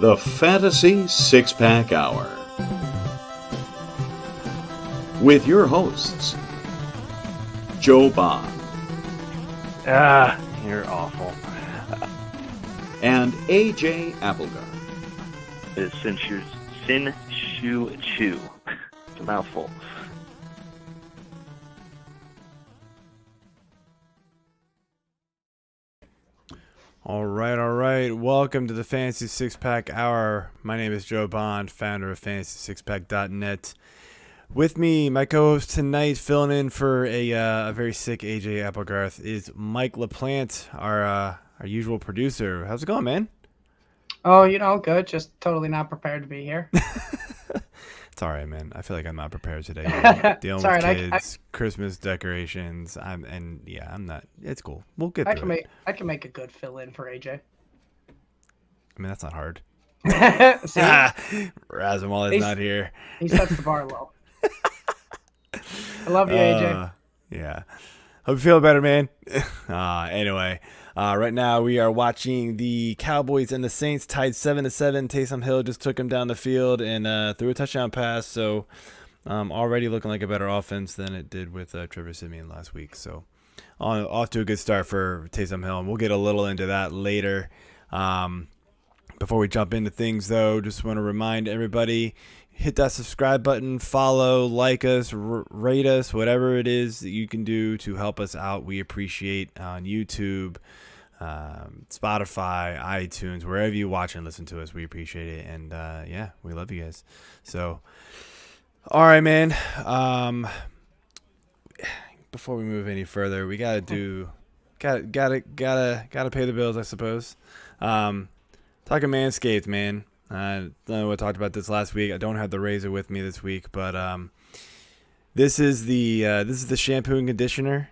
The Fantasy Six-Pack Hour. With your hosts, Joe Bond. You're awful. And AJ Applegarth. It's Sin Shu Chu. It's a mouthful. All right. Welcome to the Fantasy Six-Pack Hour. My name is Joe Bond, founder of FantasySixPack.net. With me, my co-host tonight, filling in for a very sick AJ Applegarth, is Mike LaPlant, our usual producer. How's it going, man? Oh, good. Just totally not prepared to be here. It's all right, man. I feel like I'm not prepared today. Dealing with right, kids, Christmas decorations. I'm not. It's cool. We'll get through it. I can make a good fill-in for AJ. I mean, that's not hard. See, Razamal is not here. He sets the bar low. I love you, AJ. Yeah. Hope you feel better, man. Anyway, right now we are watching the Cowboys and the Saints tied 7-7. Taysom Hill just took him down the field and threw a touchdown pass. So already looking like a better offense than it did with Trevor Siemian last week. So off to a good start for Taysom Hill. And we'll get a little into that later. Before we jump into things, though, just want to remind everybody, hit that subscribe button, follow, like us, rate us, whatever it is that you can do to help us out. We appreciate on YouTube, Spotify, iTunes, wherever you watch and listen to us. We appreciate it. And, we love you guys. So, all right, man. Before we move any further, we gotta pay the bills, I suppose. Talking Manscaped, man. I know I talked about this last week. I don't have the razor with me this week, but this is the shampoo and conditioner,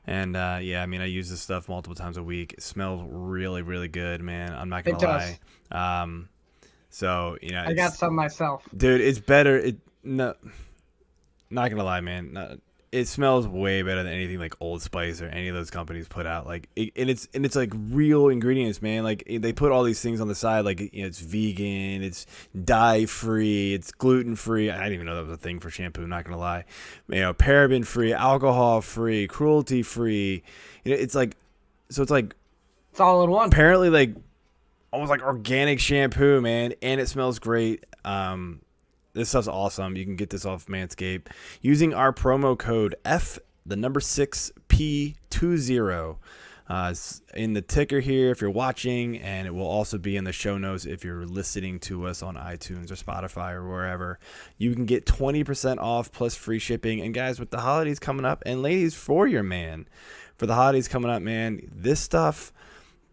and I use this stuff multiple times a week. It smells really, really good, man. I'm not gonna lie. I got some myself, dude. It's better. Not gonna lie, man. It smells way better than anything like Old Spice or any of those companies put out. It's like real ingredients, man. Like they put all these things on the side, like it's vegan, it's dye free, it's gluten free. I didn't even know that was a thing for shampoo. I'm not gonna lie, paraben free, alcohol free, cruelty free. It's all in one. Apparently, like almost like organic shampoo, man, and it smells great. This stuff's awesome. You can get this off Manscaped using our promo code F6P20 in the ticker here if you're watching, and it will also be in the show notes if you're listening to us on iTunes or Spotify or wherever. You can get 20% off plus free shipping. And guys, with the holidays coming up, and ladies, for the holidays coming up, man, this stuff,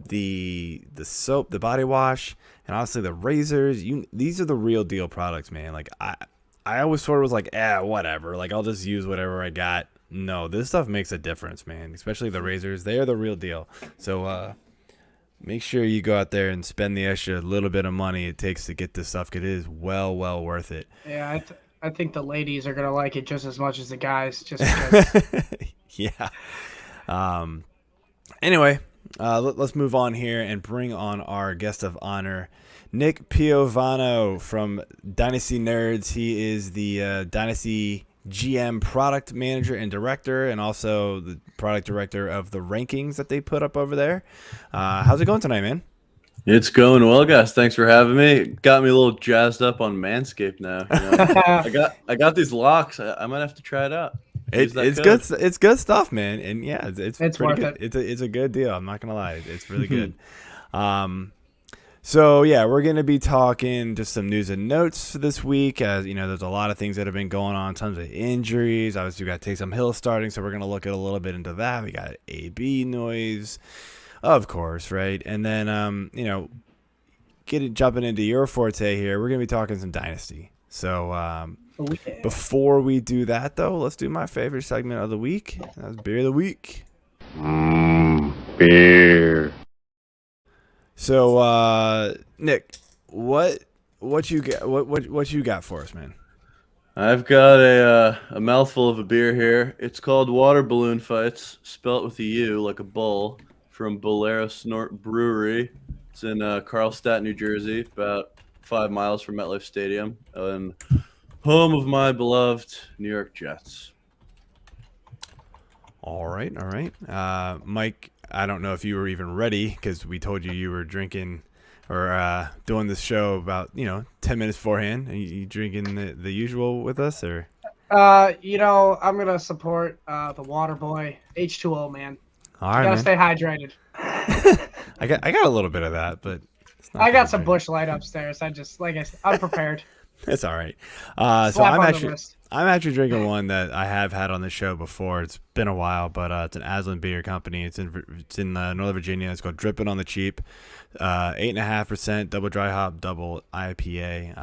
the soap, the body wash, and honestly the razors, these are the real deal products, man. Like I always sort of was like, whatever, like I'll just use whatever I got. No, this stuff makes a difference, man. Especially the razors, they are the real deal. So make sure you go out there and spend the extra little bit of money it takes to get this stuff, because it is well worth it. Yeah, I think the ladies are gonna like it just as much as the guys, just because. Yeah. Anyway, let's move on here and bring on our guest of honor, Nick Piovano from Dynasty Nerds. He is the Dynasty GM product manager and director, and also the product director of the rankings that they put up over there. How's it going tonight, man? It's going well, guys. Thanks for having me. Got me a little jazzed up on Manscaped now. I got these locks. I might have to try it out. It's good. It's good stuff, man. And yeah, it's pretty good. It. It's a good deal. I'm not gonna lie. It's really good. So yeah, we're gonna be talking just some news and notes for this week. As you know, there's a lot of things that have been going on. Tons of injuries. Obviously, we got Taysom Hill starting, so we're gonna look at a little bit into that. We got AB noise, of course, right? And then jumping into your forte here. We're gonna be talking some Dynasty. So before we do that, though, let's do my favorite segment of the week. That's Beer of the Week. Beer. So, Nick, what you got? What you got for us, man? I've got a mouthful of a beer here. It's called Water Balloon Fights, spelt with a U like a bull, from Bolero Snort Brewery. It's in Carlstadt, New Jersey, about 5 miles from MetLife Stadium, and home of my beloved New York Jets. All right. Mike, I don't know if you were even ready because we told you were drinking or doing this show about 10 minutes beforehand. Are you drinking the usual with us, or? I'm gonna support the Water Boy H2O, man. All right, You gotta man. stay hydrated. I got a little bit of that, but it's not I got that some great. Bush Light upstairs. I'm prepared. It's all right. So Slap on the wrist. I'm actually drinking one that I have had on the show before. It's been a while, but it's an Aslan Beer Company. It's in Northern Virginia. It's called Drippin' on the Cheap. 8.5% double dry hop, double IPA.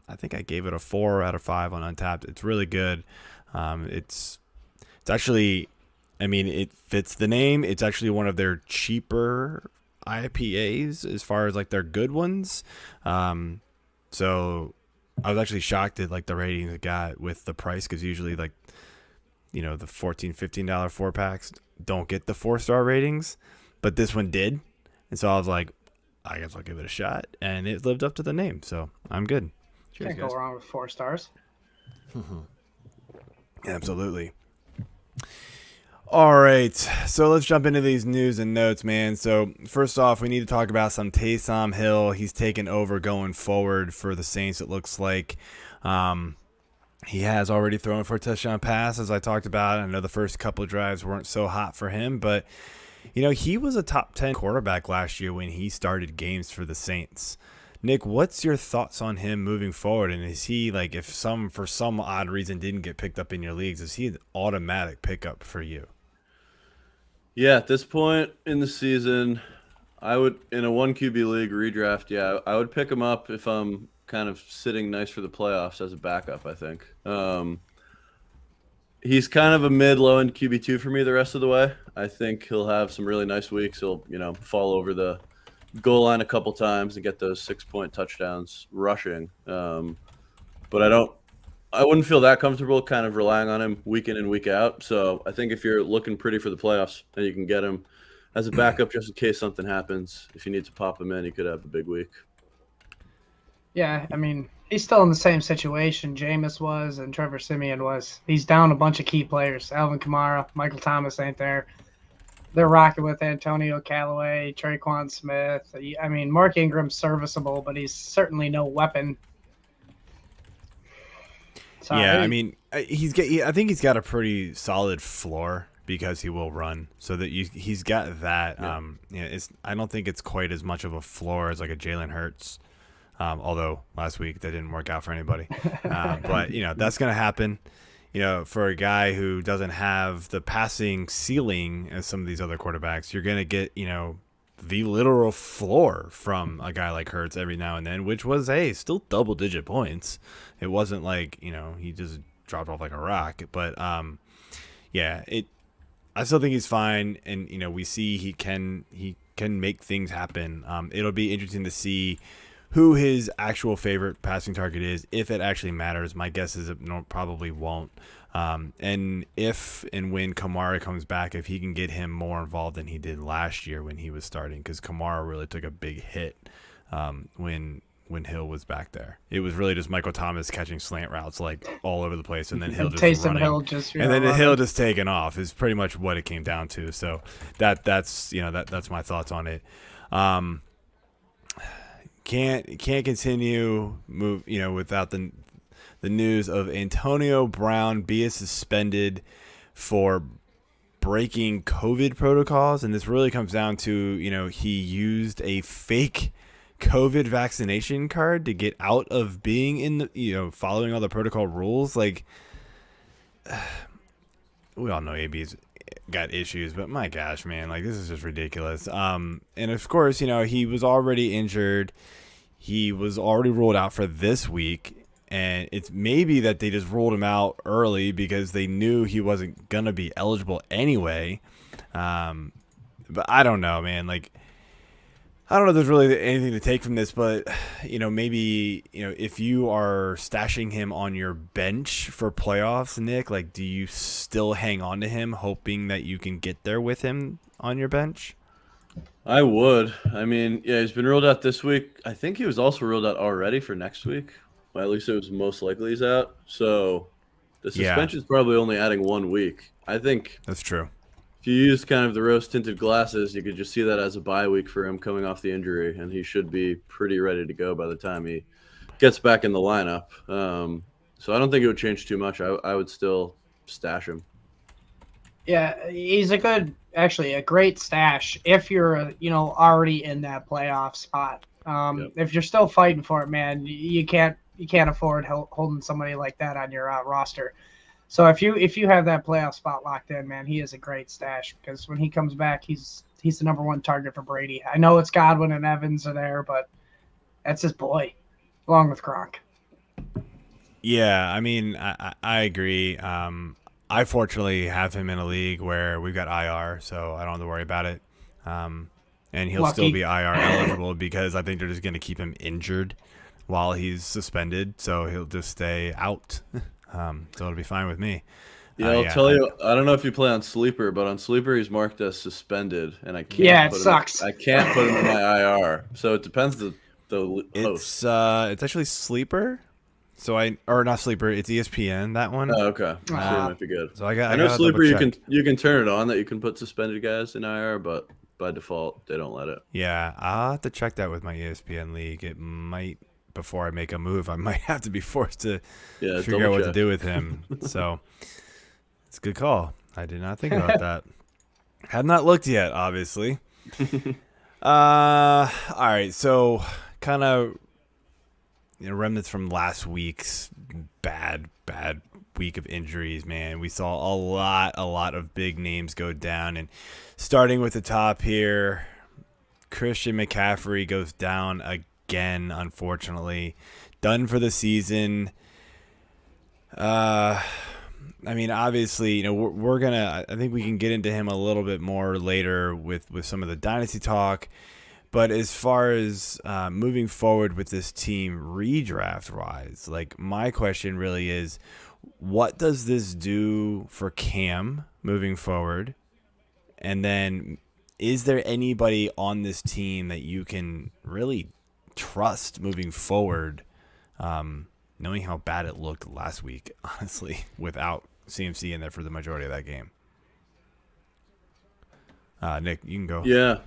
I think I gave it a 4 out of 5 on Untapped. It's really good. It's actually, I mean, it fits the name. It's actually one of their cheaper IPAs as far as like their good ones. So I was actually shocked at like the ratings it got with the price, because usually like the $14, $15 4-packs don't get the 4-star ratings, but this one did, and so I was like, I guess I'll give it a shot, and it lived up to the name, so I'm good. Cheers, Can't guys. go wrong with 4 stars. Absolutely. All right, so let's jump into these news and notes, man. So first off, we need to talk about some Taysom Hill. He's taken over going forward for the Saints, it looks like. He has already thrown for a touchdown pass, as I talked about. I know the first couple of drives weren't so hot for him, but he was a top 10 quarterback last year when he started games for the Saints. Nick, what's your thoughts on him moving forward? And is he, like, if for some odd reason didn't get picked up in your leagues, is he an automatic pickup for you? Yeah, at this point in the season, I would, in a 1 QB league redraft, I would pick him up if I'm kind of sitting nice for the playoffs as a backup, I think. He's kind of a mid-low end QB2 for me the rest of the way. I think he'll have some really nice weeks. He'll, fall over the goal line a couple times and get those 6-point touchdowns rushing. But I wouldn't feel that comfortable kind of relying on him week in and week out. So I think if you're looking pretty for the playoffs, then you can get him as a backup just in case something happens. If you need to pop him in, he could have a big week. Yeah, I mean, he's still in the same situation Jameis was and Trevor Siemian was. He's down a bunch of key players. Alvin Kamara, Michael Thomas ain't there. They're rocking with Antonio Callaway, Traquan Smith. I mean, Mark Ingram's serviceable, but he's certainly no weapon. So, Yeah, I mean, I think he's got a pretty solid floor because he will run, so that he's got that. Yeah. I don't think it's quite as much of a floor as like a Jalen Hurts. Although last week that didn't work out for anybody. But, that's going to happen, for a guy who doesn't have the passing ceiling as some of these other quarterbacks. You're going to get, the literal floor from a guy like Hurts every now and then, which was, still double-digit points. It wasn't like, he just dropped off like a rock. But, I still think he's fine. And, we see he can make things happen. It'll be interesting to see who his actual favorite passing target is, if it actually matters. My guess is it probably won't. And if and when Kamara comes back, if he can get him more involved than he did last year when he was starting, because Kamara really took a big hit when Hill was back there. It was really just Michael Thomas catching slant routes like all over the place, and then Hill just Taysom running, Hill just and then running. Hill just taking off is pretty much what it came down to. So that's my thoughts on it. Can't continue without the news of Antonio Brown being suspended for breaking COVID protocols, and this really comes down to he used a fake COVID vaccination card to get out of being in the following all the protocol rules. Like, we all know AB's got issues, but my gosh, man, like, this is just ridiculous. And of course, he was already injured. He was already ruled out for this week, and it's maybe that they just ruled him out early because they knew he wasn't gonna be eligible anyway. But I don't know, man. Like, I don't know if there's really anything to take from this, but maybe if you are stashing him on your bench for playoffs, Nick, like, do you still hang on to him hoping that you can get there with him on your bench? I would. I mean, yeah, he's been ruled out this week. I think he was also ruled out already for next week. Well, at least it was most likely he's out. So the Yeah, suspension is probably only adding 1 week. I think that's true. if you use kind of the rose-tinted glasses, you could just see that as a bye week for him coming off the injury, and he should be pretty ready to go by the time he gets back in the lineup. So I don't think it would change too much. I would still stash him. Yeah, he's actually a great stash if you're, already in that playoff spot. Yep. If you're still fighting for it, man, you can't afford holding somebody like that on your roster. So if you have that playoff spot locked in, man, he is a great stash because when he comes back, he's the number one target for Brady. I know it's Godwin and Evans are there, but that's his boy, along with Gronk. Yeah, I mean, I agree. I fortunately have him in a league where we've got IR, so I don't have to worry about it. And he'll Lucky. still be IR eligible because I think they're just going to keep him injured while he's suspended, so he'll just stay out. So it'll be fine with me. Yeah, I'll tell you. I don't know if you play on Sleeper, but on Sleeper he's marked as suspended, and I can't. Yeah, it sucks. I can't put him in my IR. So it depends the host. It's actually Sleeper. So not Sleeper. It's ESPN, that one. Oh, okay. Sure, it might be good. So I know Sleeper. You can turn it on that you can put suspended guys in IR, but by default they don't let it. Yeah, I'll have to check that with my ESPN league. It might, before I make a move, I might have to be forced to figure out what to do with him. So it's a good call. I did not think about that. Have not looked yet, obviously. All right, so kind of remnants from last week's bad week of injuries, man. We saw a lot of big names go down, and starting with the top here, Christian McCaffrey goes down again, unfortunately. Done for the season. I mean, obviously, we're gonna. I think we can get into him a little bit more later with some of the dynasty talk. But as far as moving forward with this team redraft-wise, like my question really is, what does this do for Cam moving forward? And then is there anybody on this team that you can really trust moving forward, knowing how bad it looked last week, honestly, without CMC in there for the majority of that game? Nick, you can go. Yeah.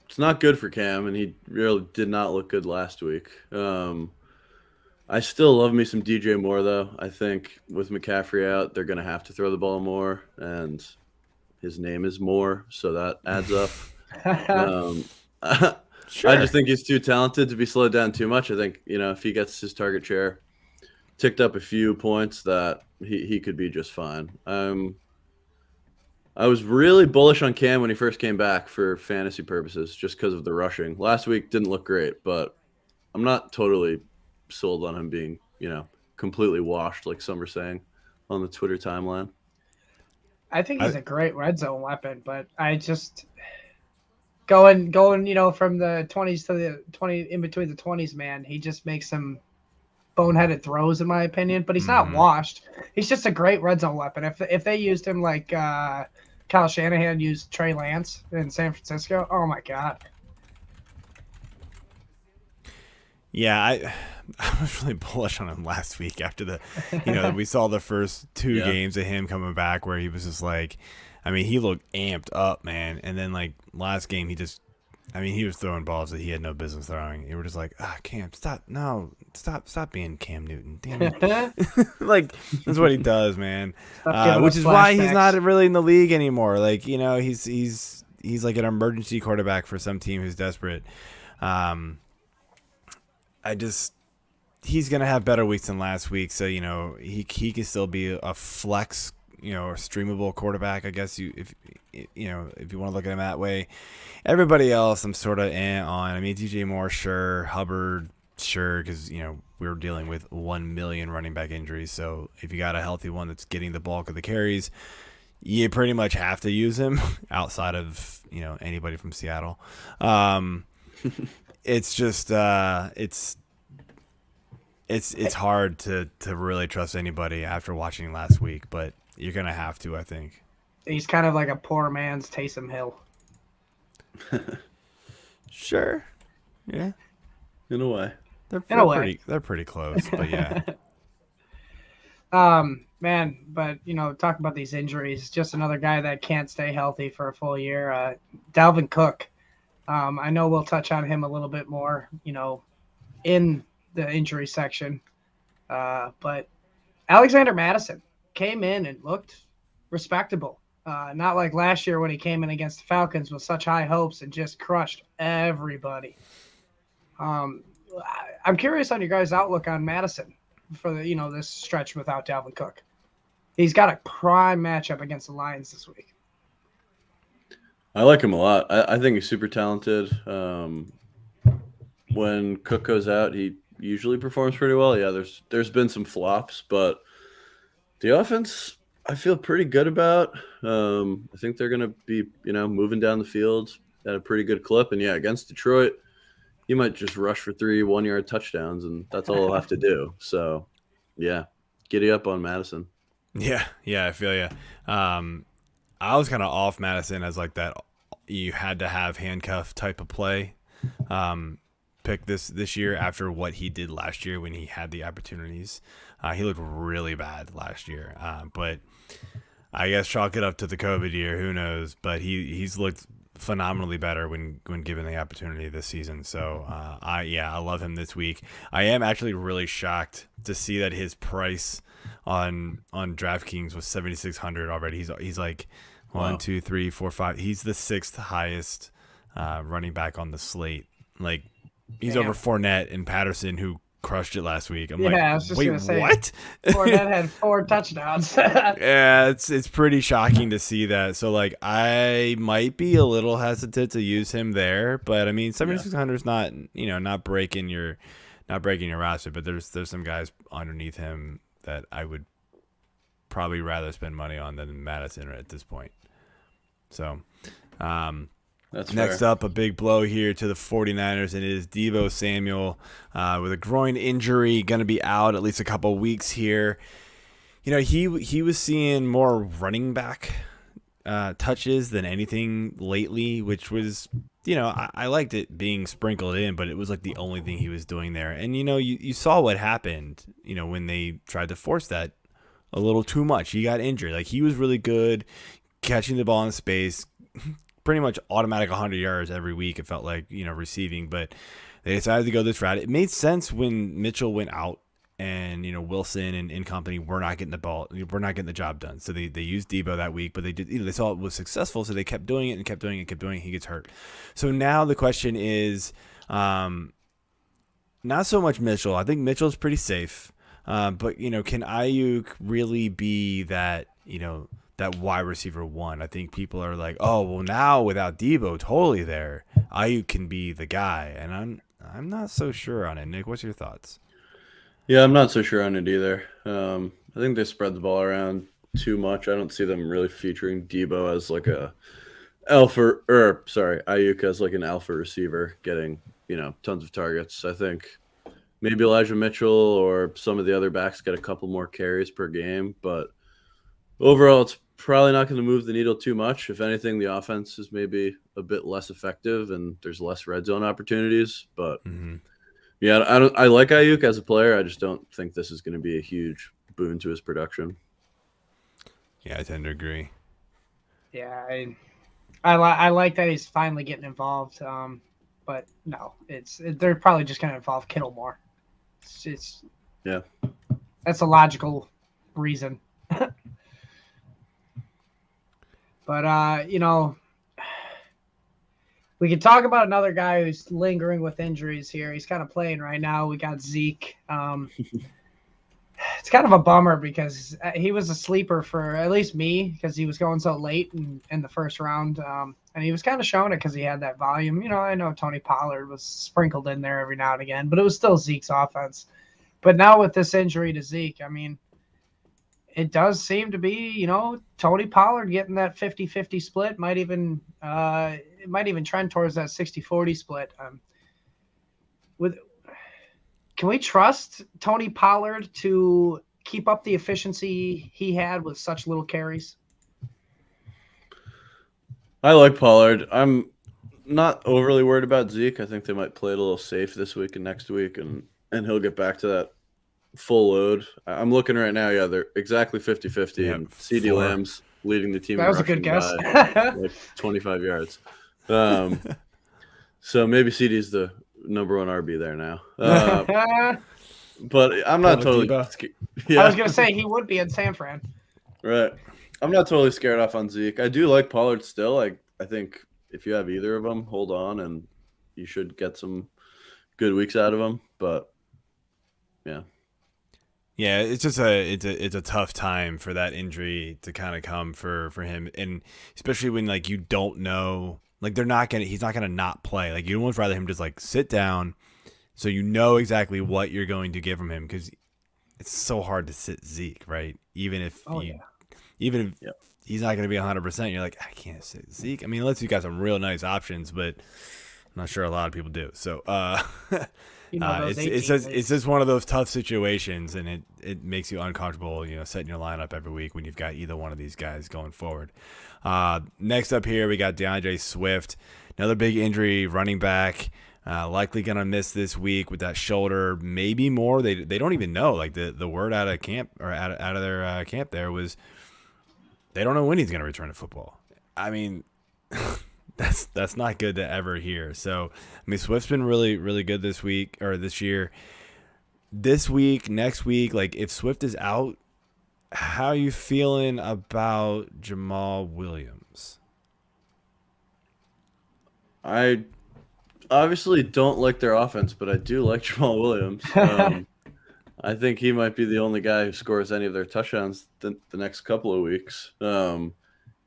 It's not good for Cam, and he really did not look good last week. I still love me some DJ Moore, though. I think with McCaffrey out, they're going to have to throw the ball more, and his name is Moore, so that adds up. Sure. I just think he's too talented to be slowed down too much. I think, if he gets his target share ticked up a few points, that he could be just fine. I was really bullish on Cam when he first came back for fantasy purposes, just because of the rushing. Last week didn't look great, but I'm not totally sold on him being, completely washed, like some are saying on the Twitter timeline. I think he's a great red zone weapon, but I just going, from the 20s to the 20, in between the 20s, man, he just makes some boneheaded throws, in my opinion. But he's not washed. He's just a great red zone weapon. If they used him like Kyle Shanahan used Trey Lance in San Francisco, oh my God. Yeah, I was really bullish on him last week after we saw the first two games of him coming back where he was just like, I mean, he looked amped up, man. And then like last game, he was throwing balls that he had no business throwing. You were just like, Cam, stop being Cam Newton. Damn it. Like, that's what he does, man. Which is why he's not really in the league anymore. Like, he's like an emergency quarterback for some team who's desperate. He's going to have better weeks than last week. So, he can still be a flex, or streamable quarterback, I guess if you want to look at him that way. Everybody else I'm sort of on. I mean, DJ Moore, sure. Hubbard, sure, because, we're dealing with 1 million running back injuries. So if you got a healthy one that's getting the bulk of the carries, you pretty much have to use him outside of, anybody from Seattle. It's just it's hard to really trust anybody after watching last week, but you're going to have to, I think. He's kind of like a poor man's Taysom Hill. Sure. Yeah. In a way. They're pretty close, but yeah. Man, but talk about these injuries. Just another guy that can't stay healthy for a full year. Dalvin Cook. I know we'll touch on him a little bit more, in the injury section. But Alexander Mattison came in and looked respectable. Not like last year when he came in against the Falcons with such high hopes and just crushed everybody. I'm curious on your guys' outlook on Mattison for this stretch without Dalvin Cook. He's got a prime matchup against the Lions this week. I like him a lot. I think he's super talented. When Cook goes out, he usually performs pretty well. Yeah, there's been some flops, but the offense I feel pretty good about. I think they're going to be, moving down the field at a pretty good clip. And yeah, against Detroit, he might just rush for 3 1-yard touchdowns, and that's all he'll have to do. So, yeah, giddy up on Mattison. Yeah, I feel you. I was kind of off Mattison as like that. You had to have handcuff type of play. Pick this year after what he did last year when he had the opportunities. He looked really bad last year, but I guess chalk it up to the COVID year. Who knows? But he's looked phenomenally better when given the opportunity this season. So I love him this week. I am actually really shocked to see that his price on DraftKings was $7,600 already. He's like 1, 2, 3, 4, 5. He's the 6th highest running back on the slate. Like he's over Fournette and Patterson, who crushed it last week. I'm I was just wait, gonna say, what? Fournette had 4 touchdowns. Yeah, it's pretty shocking to see that. So like, I might be a little hesitant to use him there, but I mean, 7,600 is not not breaking your roster. But there's some guys underneath him that I would probably rather spend money on than Mattison at this point. So, That's next fair. up, a big blow here to the 49ers, and it is Deebo Samuel with a groin injury, going to be out at least a couple weeks here. He was seeing more running back touches than anything lately, which was, I liked it being sprinkled in, but it was like the only thing he was doing there. And, you saw what happened, when they tried to force that a little too much. He got injured. Like, he was really good catching the ball in space, pretty much automatic 100 yards every week, it felt like, receiving. But they decided to go this route. It made sense when Mitchell went out and, Wilson and company were not getting the ball. We're not getting the job done. So they used Deebo that week, but they saw it was successful. So they kept doing it and kept doing it and kept doing it. He gets hurt. So now the question is not so much Mitchell. I think Mitchell's pretty safe. But, can Ayuk really be that, that wide receiver one? I think people are like, oh, well, now without Deebo totally there, Ayuk can be the guy. And I'm not so sure on it. Nick, what's your thoughts? Yeah, I'm not so sure on it either. I think they spread the ball around too much. I don't see them really featuring Deebo as like Ayuk as like an alpha receiver getting, tons of targets. I think maybe Elijah Mitchell or some of the other backs get a couple more carries per game, but overall it's probably not going to move the needle too much. If anything, the offense is maybe a bit less effective and there's less red zone opportunities, but yeah, I like Ayuk as a player. I just don't think this is going to be a huge boon to his production. Yeah, I tend to agree. Yeah, I like that he's finally getting involved. But no, they're probably just going to involve Kittle more. Yeah, that's a logical reason. But we can talk about another guy who's lingering with injuries here. He's kind of playing right now. We got Zeke. It's kind of a bummer because he was a sleeper for at least me because he was going so late in the first round. And he was kind of showing it because he had that volume. I know Tony Pollard was sprinkled in there every now and again, but it was still Zeke's offense. But now with this injury to Zeke, I mean, it does seem to be, Tony Pollard getting that 50-50 split might even trend towards that 60-40 split. Can we trust Tony Pollard to keep up the efficiency he had with such little carries? I like Pollard. I'm not overly worried about Zeke. I think they might play it a little safe this week and next week, and he'll get back to that full load. I'm looking right now. Yeah, they're exactly 50-50, Yep, and CD Lamb's leading the team. That in was a good guess. by, like 25 yards. So maybe CD's the number one RB there now. But I'm not totally. Yeah. I was gonna say he would be in San Fran. Right. I'm not totally scared off on Zeke. I do like Pollard still. I think if you have either of them, hold on, and you should get some good weeks out of them. But yeah. Yeah, it's just a tough time for that injury to kind of come for him, and especially when like you don't know, like he's not gonna not play. Like you'd almost rather him just like sit down, so you know exactly what you're going to get from him, because it's so hard to sit Zeke, right? Even if he's not gonna be 100%, you're like, I can't sit Zeke. I mean, unless you got some real nice options, but I'm not sure a lot of people do. So it's just one of those tough situations, and it makes you uncomfortable, setting your lineup every week when you've got either one of these guys going forward. Next up here, we got DeAndre Swift, another big injury, running back, likely gonna miss this week with that shoulder, maybe more. They don't even know. Like the word out of camp or out of their camp there was they don't know when he's gonna return to football. I mean. That's not good to ever hear. So, I mean, Swift's been really, really good this week or this year. This week, next week, like if Swift is out, how are you feeling about Jamal Williams? I obviously don't like their offense, but I do like Jamal Williams. I think he might be the only guy who scores any of their touchdowns the next couple of weeks.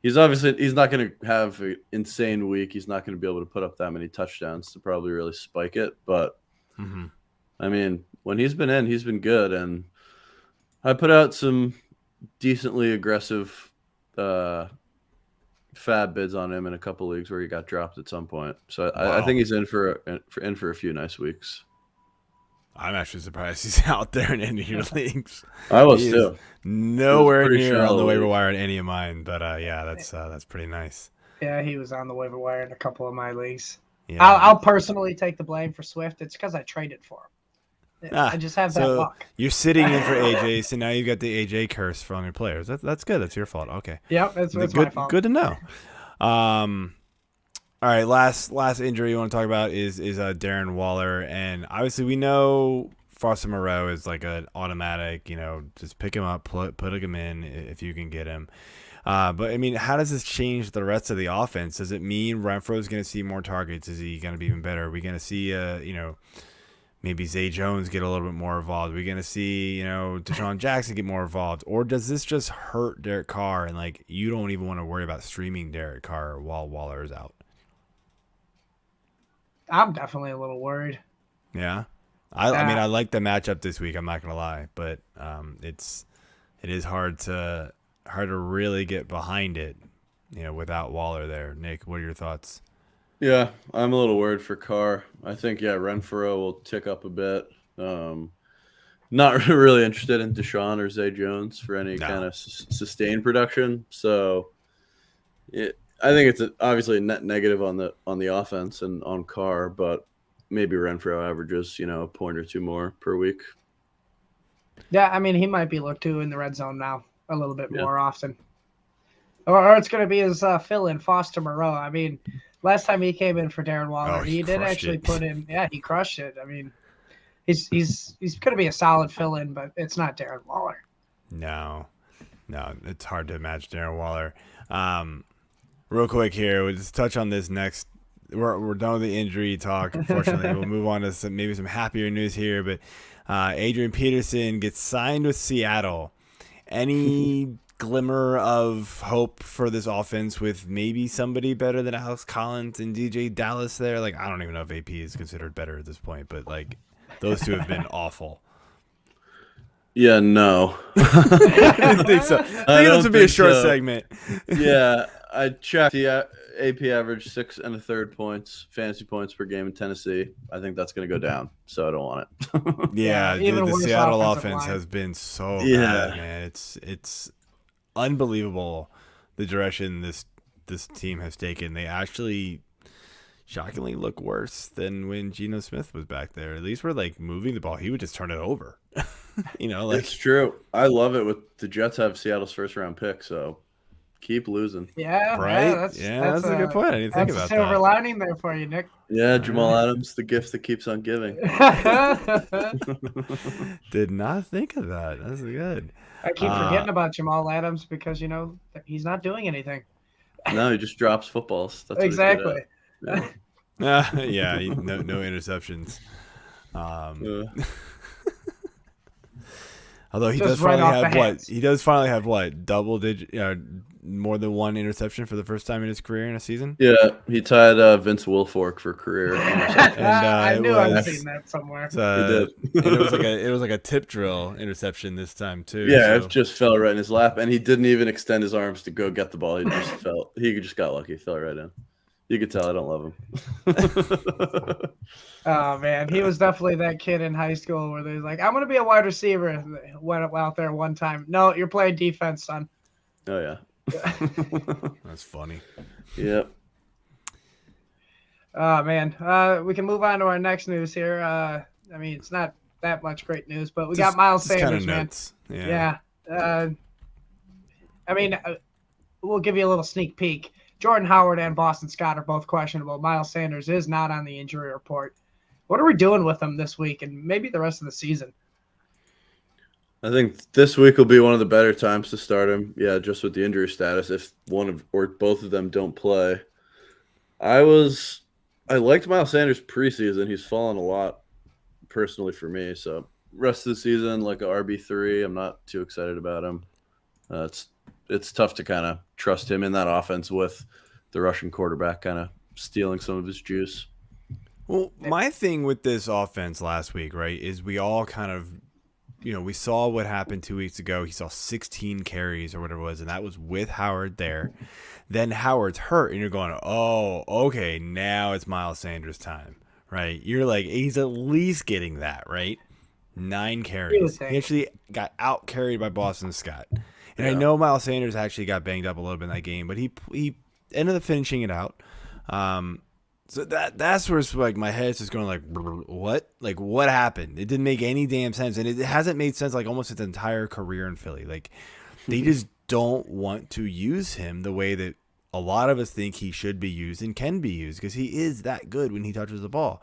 He's not going to have an insane week. He's not going to be able to put up that many touchdowns to probably really spike it. But, I mean, when he's been in, he's been good. And I put out some decently aggressive fab bids on him in a couple leagues where he got dropped at some point. So I think he's in for a few nice weeks. I'm actually surprised he's out there in any of your leagues. I was too. Nowhere near on the waiver wire in any of mine, but that's pretty nice. Yeah, he was on the waiver wire in a couple of my leagues. Yeah. I'll personally take the blame for Swift. It's because I traded for him. I just have that luck. You're sitting in for AJ, so now you've got the AJ curse from your players. That's good. That's your fault. Okay. Yep, that's my fault. Good to know. All right, last injury you want to talk about is Darren Waller, and obviously we know Foster Moreau is like an automatic, just pick him up, put him in if you can get him. But I mean, how does this change the rest of the offense? Does it mean Renfro is going to see more targets? Is he going to be even better? Are we going to see maybe Zay Jones get a little bit more involved? Are we going to see Deshaun Jackson get more involved, or does this just hurt Derek Carr and like you don't even want to worry about streaming Derek Carr while Waller is out? I'm definitely a little worried. Yeah, I mean, I like the matchup this week. I'm not gonna lie, but it is hard to really get behind it, without Waller there. Nick, what are your thoughts? Yeah, I'm a little worried for Carr. I think Renfro will tick up a bit. Not really interested in Deshaun or Zay Jones for any kind of sustained production. So I think it's obviously a net negative on the offense and on Carr, but maybe Renfro averages, a point or two more per week. Yeah, I mean, he might be looked to in the red zone now a little bit more often. Or it's going to be his fill-in, Foster Moreau. I mean, last time he came in for Darren Waller, he did actually put in – yeah, he crushed it. I mean, he's going to be a solid fill-in, but it's not Darren Waller. No, it's hard to match Darren Waller. Real quick here, we'll just touch on this next. We're done with the injury talk. Unfortunately, we'll move on to some happier news here. But Adrian Peterson gets signed with Seattle. Any glimmer of hope for this offense with maybe somebody better than Alex Collins and DJ Dallas there? Like, I don't even know if AP is considered better at this point, but like those two have been awful. Yeah, no. I didn't think so. I think this would be a short segment. Yeah, I checked. The AP average 6 1/3 points, fantasy points per game in Tennessee. I think that's going to go down, so I don't want it. Yeah, the Seattle offense has been so bad, man. It's unbelievable the direction this team has taken. They actually shockingly look worse than when Geno Smith was back there. At least we're like moving the ball. He would just turn it over. It's true. I love it. With the Jets have Seattle's first round pick, so keep losing. Yeah, right. That's a good point. I didn't think about that. Silver lining there for you, Nick. Yeah, Jamal Adams, the gift that keeps on giving. Did not think of that. That's good. I keep forgetting about Jamal Adams because he's not doing anything. No, he just drops footballs. That's exactly. Yeah. No interceptions. Although he does finally have what double digit, more than one interception for the first time in his career in a season. Yeah, he tied Vince Wilfork for career. And I knew I'd seen that somewhere. He did. And it was like a tip drill interception this time too. Yeah, it just fell right in his lap, and he didn't even extend his arms to go get the ball. He just fell. He just got lucky. Fell right in. You could tell I don't love him. Oh man, he was definitely that kid in high school where they was like, "I'm gonna be a wide receiver." Went out there one time. No, you're playing defense, son. Oh yeah. That's funny. Yep. Oh man, we can move on to our next news here. I mean, it's not that much great news, but we got Miles Sanders, man. Yeah. I mean, we'll give you a little sneak peek. Jordan Howard and Boston Scott are both questionable. Miles Sanders is not on the injury report. What are we doing with him this week and maybe the rest of the season? I think this week will be one of the better times to start him. Yeah, just with the injury status, if one of or both of them don't play. I liked Miles Sanders preseason. He's fallen a lot personally for me. So rest of the season, like a RB3, I'm not too excited about him. It's tough to kind of trust him in that offense with the Russian quarterback kind of stealing some of his juice. Well, my thing with this offense last week, right, is we all kind of, we saw what happened 2 weeks ago. He saw 16 carries or whatever it was, and that was with Howard there. Then Howard's hurt, and you're going, oh, okay, now it's Miles Sanders' time, right? You're like, he's at least getting that, right? 9 carries. He actually got out-carried by Boston Scott. And I know Miles Sanders actually got banged up a little bit in that game, but he ended up finishing it out. So that's where it's like my head's just going like, what? Like, what happened? It didn't make any damn sense, and it hasn't made sense like almost his entire career in Philly. Like, they just don't want to use him the way that a lot of us think he should be used and can be used because he is that good when he touches the ball.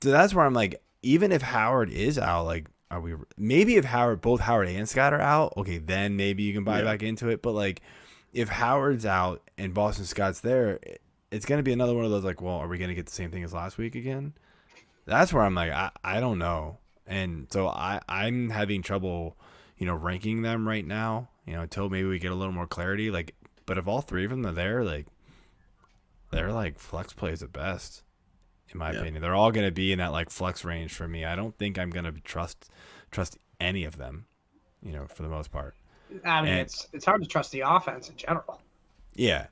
So that's where I'm like, even if Howard is out, like, are we maybe if both Howard and Scott are out, okay, then maybe you can buy back into it. But like, if Howard's out and Boston Scott's there, it's going to be another one of those like, well, are we going to get the same thing as last week again? That's where I'm like, I don't know. And so I'm having trouble, ranking them right now, until maybe we get a little more clarity. Like, but if all three of them are there, like, they're like flex plays at best. In my opinion, they're all going to be in that like flex range for me. I don't think I'm going to trust any of them, for the most part. I mean, it's hard to trust the offense in general. Yeah.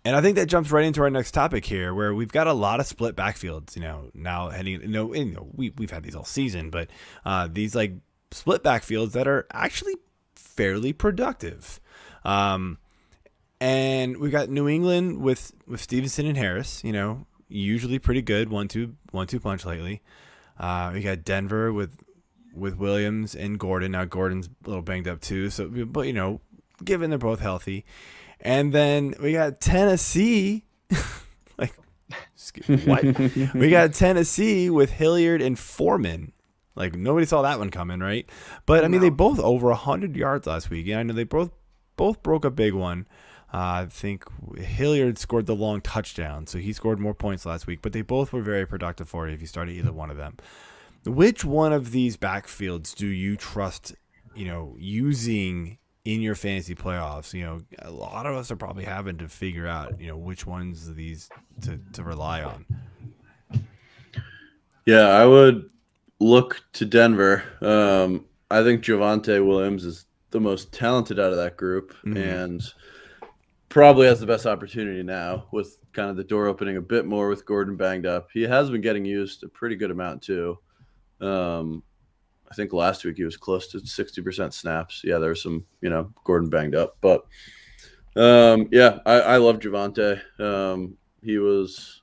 And I think that jumps right into our next topic here, where we've got a lot of split backfields, now heading, we've had these all season, but these like split backfields that are actually fairly productive. And we've got New England with Stevenson and Harris, usually pretty good 1-2 punch lately. We got Denver with Williams and Gordon. Now Gordon's a little banged up too, so but given they're both healthy. And then we got Tennessee. Like, what? We got Tennessee with Hilliard and Foreman. Like, nobody saw that one coming, right? But I mean, they both over 100 yards last week. Yeah, I know they both broke a big one. I think Hilliard scored the long touchdown, so he scored more points last week. But they both were very productive for you if you started either one of them. Which one of these backfields do you trust, using in your fantasy playoffs? A lot of us are probably having to figure out, which ones of these to rely on. Yeah, I would look to Denver. I think Javonte Williams is the most talented out of that group, and probably has the best opportunity now with kind of the door opening a bit more with Gordon banged up. He has been getting used a pretty good amount too. I think last week he was close to 60% snaps. Yeah, there was some, Gordon banged up. But, I love Javonte. He was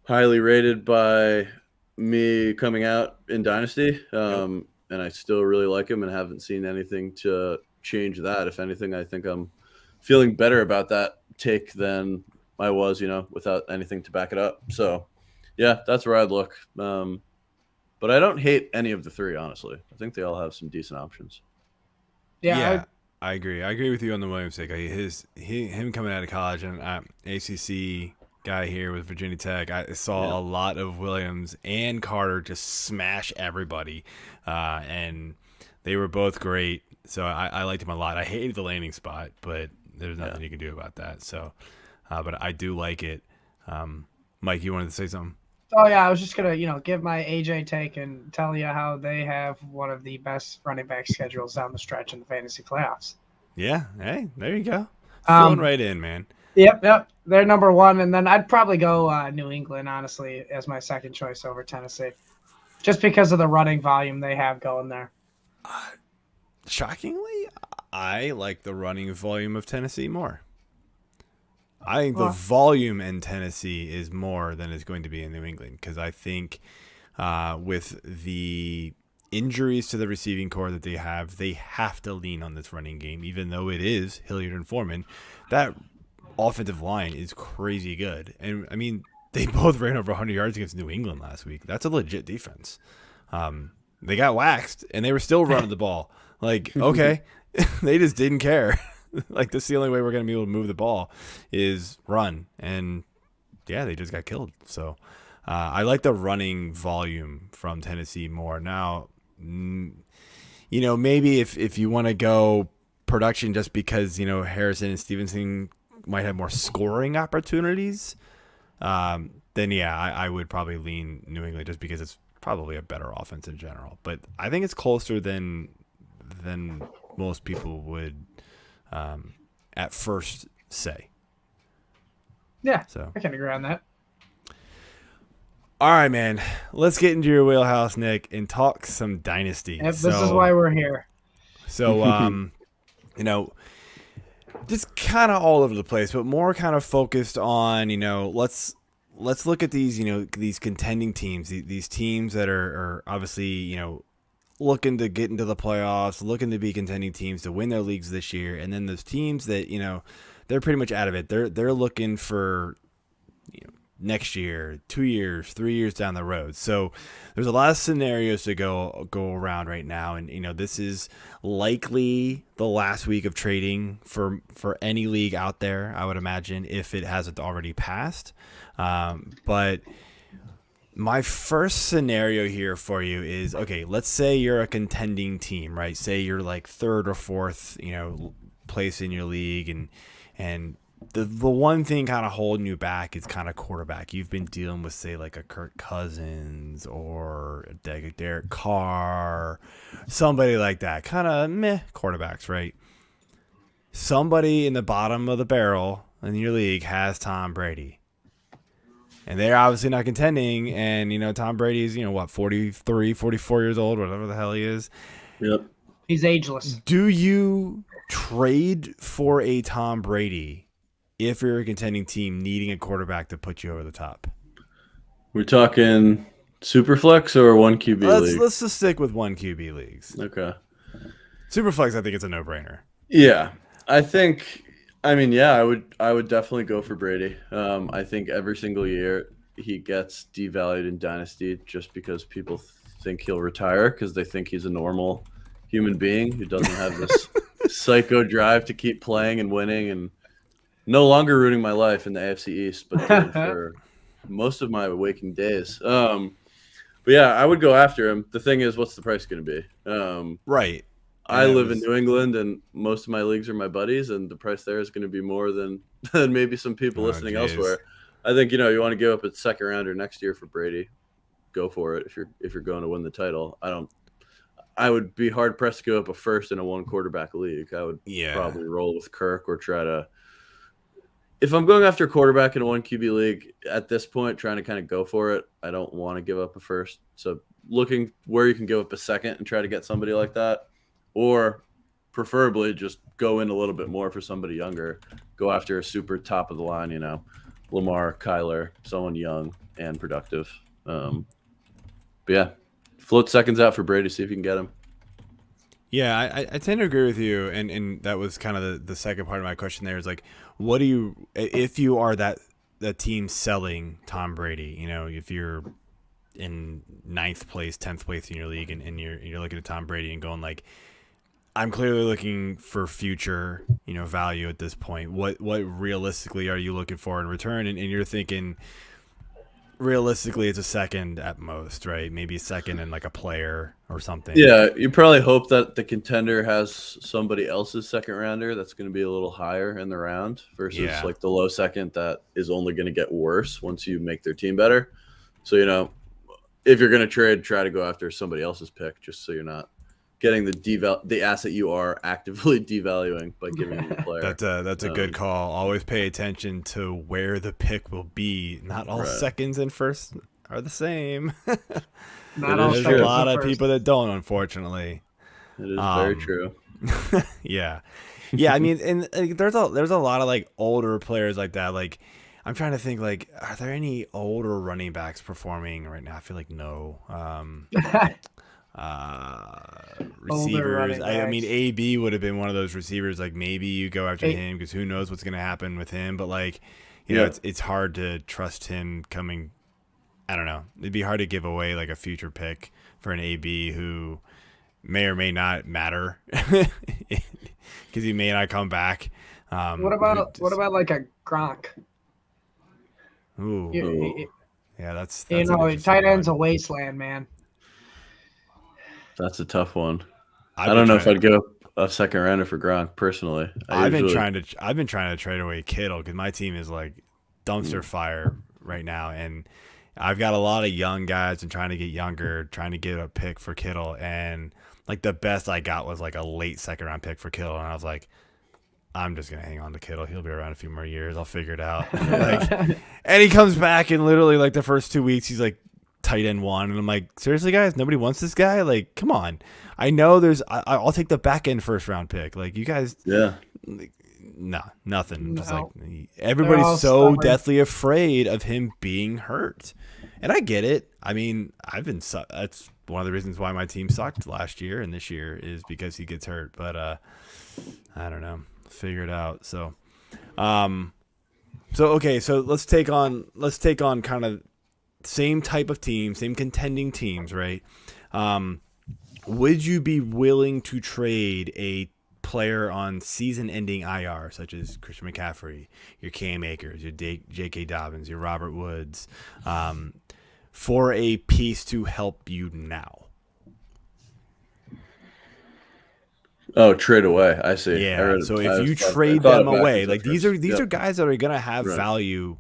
highly rated by me coming out in Dynasty. And I still really like him and haven't seen anything to change that. If anything, I think I'm feeling better about that take than I was, without anything to back it up. So, yeah, that's where I'd look. But I don't hate any of the three, honestly. I think they all have some decent options. Yeah, I agree. I agree with you on the Williams take. Him coming out of college and ACC guy here with Virginia Tech, I saw a lot of Williams and Carter just smash everybody, and they were both great. So I liked him a lot. I hated the landing spot, but there's nothing you can do about that. So, but I do like it. Mike, you wanted to say something? Oh yeah, I was just gonna, give my AJ take and tell you how they have one of the best running back schedules down the stretch in the fantasy playoffs. Yeah, hey, there you go. Filling right in, man. Yep. They're number one, and then I'd probably go New England, honestly, as my second choice over Tennessee, just because of the running volume they have going there. Shockingly, I like the running volume of Tennessee more. I think the volume in Tennessee is more than it's going to be in New England, because I think with the injuries to the receiving core that they have to lean on this running game, even though it is Hilliard and Foreman. That offensive line is crazy good. And, I mean, they both ran over 100 yards against New England last week. That's a legit defense. They got waxed, and they were still running the ball. Like, okay, they just didn't care. Like, this is the only way we're going to be able to move the ball is run. And, yeah, they just got killed. So, I like the running volume from Tennessee more. Now, maybe if you want to go production just because, Harrison and Stevenson might have more scoring opportunities, then, yeah, I would probably lean New England just because it's probably a better offense in general. But I think it's closer than most people would at first say. Yeah, so I can agree on that. All right, man. Let's get into your wheelhouse, Nick, and talk some Dynasty. Yep, this is why we're here. So, just kind of all over the place, but more kind of focused on, let's look at these, these contending teams, these teams that are obviously, looking to get into the playoffs, looking to be contending teams to win their leagues this year. And then those teams that, they're pretty much out of it. They're looking for, next year, 2 years, 3 years down the road. So there's a lot of scenarios to go around right now. And, this is likely the last week of trading for any league out there, I would imagine, if it hasn't already passed. But my first scenario here for you is, okay, let's say you're a contending team, right? Say you're like third or fourth, place in your league, and the one thing kind of holding you back is kind of quarterback. You've been dealing with, say, like a Kirk Cousins or a Derek Carr, somebody like that. Kind of meh quarterbacks, right? Somebody in the bottom of the barrel in your league has Tom Brady. And they're obviously not contending. And, Tom Brady is, 43, 44 years old, whatever the hell he is. Yep. He's ageless. Do you trade for a Tom Brady if you're a contending team needing a quarterback to put you over the top? We're talking Superflex or one QB league? Let's just stick with one QB leagues. Okay. Superflex, I think it's a no-brainer. Yeah. I would definitely go for Brady. I think every single year he gets devalued in Dynasty just because people think he'll retire because they think he's a normal human being who doesn't have this psycho drive to keep playing and winning, and no longer rooting my life in the AFC East, but did for most of my waking days. But yeah, I would go after him. The thing is, what's the price going to be? Right. I live in New England, and most of my leagues are my buddies, and the price there is going to be more than maybe some people listening elsewhere. I think, you want to give up a second rounder next year for Brady. Go for it if you're going to win the title. I would be hard pressed to go up a first in a one quarterback league. I would probably roll with Kirk or try to. If I'm going after a quarterback in a one QB league at this point, trying to kind of go for it, I don't want to give up a first. So looking where you can give up a second and try to get somebody like that, or preferably just go in a little bit more for somebody younger. Go after a super top of the line, Lamar, Kyler, someone young, and productive. But yeah, float seconds out for Brady. See if you can get him. Yeah, I tend to agree with you, and that was kind of the second part of my question. There is like, what do you, if you are that team selling Tom Brady, if you're in 9th place, 10th place in your league, and you're looking at Tom Brady and going like, I'm clearly looking for future, value at this point. What realistically are you looking for in return? And you're thinking, realistically, it's a second at most, right? Maybe a second and like a player or something. Yeah, you probably hope that the contender has somebody else's second rounder that's going to be a little higher in the round versus like the low second that is only going to get worse once you make their team better. So, if you're going to trade, try to go after somebody else's pick just so you're not getting the asset you are actively devaluing by giving them a player. That's a good call. Always pay attention to where the pick will be. Not all seconds and first are the same. There's a lot of people that don't, unfortunately. It is very true. Yeah. I mean, and there's a lot of like older players like that. Like, I'm trying to think, like, are there any older running backs performing right now? I feel like no. Receivers. I mean, AB would have been one of those receivers. Like, maybe you go after him because who knows what's going to happen with him. But like, it's hard to trust him coming. I don't know. It'd be hard to give away like a future pick for an AB who may or may not matter because he may not come back. What about like a Gronk? Ooh. Yeah, that's tight end's a wasteland, man. That's a tough one. I don't know if I'd go a second rounder for Gronk personally. I've been trying to trade away Kittle because my team is like dumpster fire right now, and I've got a lot of young guys and trying to get younger, trying to get a pick for Kittle, and like the best I got was like a late second round pick for Kittle, and I was like, I'm just gonna hang on to Kittle. He'll be around a few more years. I'll figure it out. And he comes back, and literally like the first 2 weeks, he's like tight end 1, and I'm like, seriously, guys, nobody wants this guy. Like, come on. I know I'll take the back end first round pick. Like, you guys, like, no, nothing. Just like everybody's so deathly afraid of him being hurt, and I get it. I mean, that's one of the reasons why my team sucked last year and this year is because he gets hurt. But I don't know. Figure it out. So okay, so let's take on kind of same type of team, same contending teams, right? Would you be willing to trade a player on season-ending IR, such as Christian McCaffrey, your Cam Akers, your J.K. Dobbins, your Robert Woods, for a piece to help you now? Oh, trade away. I see. Yeah. So if you trade them away, like these are guys that are going to have value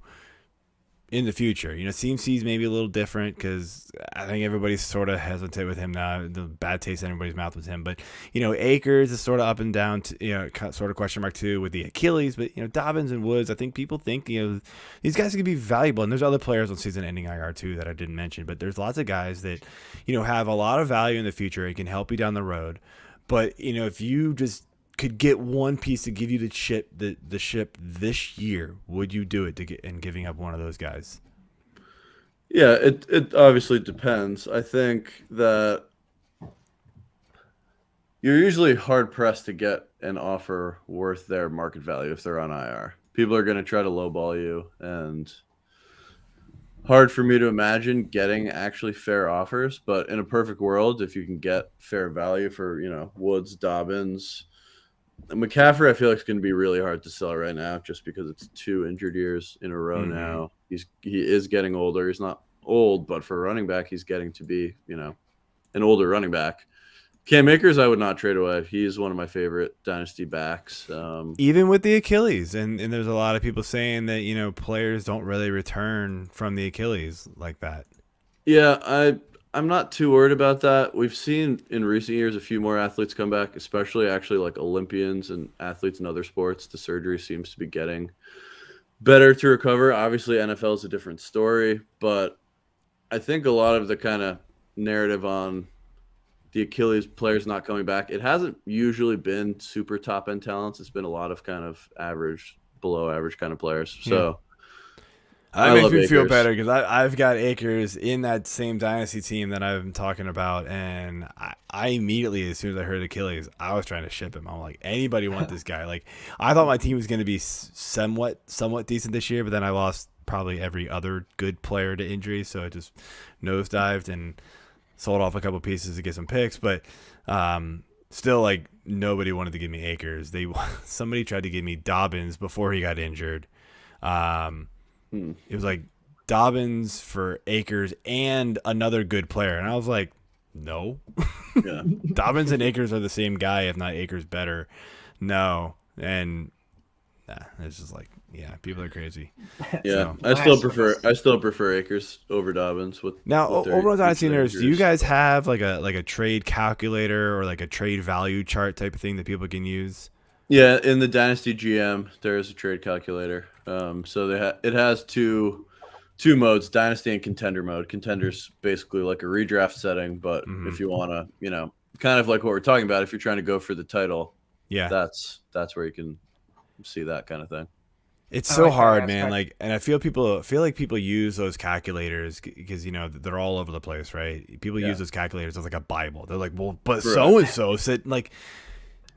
in the future. CMC's maybe a little different because I think everybody's sort of hesitant with him now. The bad taste in everybody's mouth with him. But, Akers is sort of up and down, sort of question mark too with the Achilles. But, Dobbins and Woods, I think people think, these guys can be valuable. And there's other players on season-ending IR too that I didn't mention. But there's lots of guys that, have a lot of value in the future and can help you down the road. But, if you just could get one piece to give you the ship this year, would you do it in giving up one of those guys? Yeah, it obviously depends. I think that you're usually hard-pressed to get an offer worth their market value if they're on IR. People are going to try to lowball you, and hard for me to imagine getting actually fair offers. But in a perfect world, if you can get fair value for, Woods, Dobbins, McCaffrey, I feel like it's going to be really hard to sell right now just because it's 2 injured years in a row now. He is getting older. He's not old, but for a running back, he's getting to be, an older running back. Cam Akers, I would not trade away. He's one of my favorite dynasty backs. Even with the Achilles. And there's a lot of people saying that, players don't really return from the Achilles like that. Yeah, I'm not too worried about that. We've seen in recent years a few more athletes come back, especially actually like Olympians and athletes in other sports. The surgery seems to be getting better to recover. Obviously, NFL is a different story, but I think a lot of the kind of narrative on the Achilles players not coming back, it hasn't usually been super top-end talents. It's been a lot of kind of average, below average kind of players. So That I makes love me feel Akers. better because I've got Akers in that same dynasty team that I've been talking about, and I immediately, as soon as I heard Achilles, I was trying to ship him. I'm like, anybody want this guy? Like, I thought my team was going to be somewhat decent this year, but then I lost probably every other good player to injury, so I just nosedived and sold off a couple pieces to get some picks, but still, like, nobody wanted to give me Akers. Somebody tried to give me Dobbins before he got injured. It was like Dobbins for Akers and another good player. And I was like, no. Yeah. Dobbins and Akers are the same guy, if not Akers better. No. And it's just like, yeah, people are crazy. Yeah, So, I still prefer Akers over Dobbins. now, over on Dynasty Nerds, do you Akers. guys have like a trade calculator or like a trade value chart type of thing that people can use? Yeah, in the Dynasty GM, there is a trade calculator. So it has two modes, Dynasty and Contender mode. Contender's basically like a redraft setting, but if you want to, kind of like what we're talking about, if you're trying to go for the title, Yeah. that's where you can see that kind of thing. It's I so like that hard, man. aspect. Like, and I feel like people use those calculators because they're all over the place, right? People use those calculators as like a Bible. They're like, well, but Right. so and so said, like,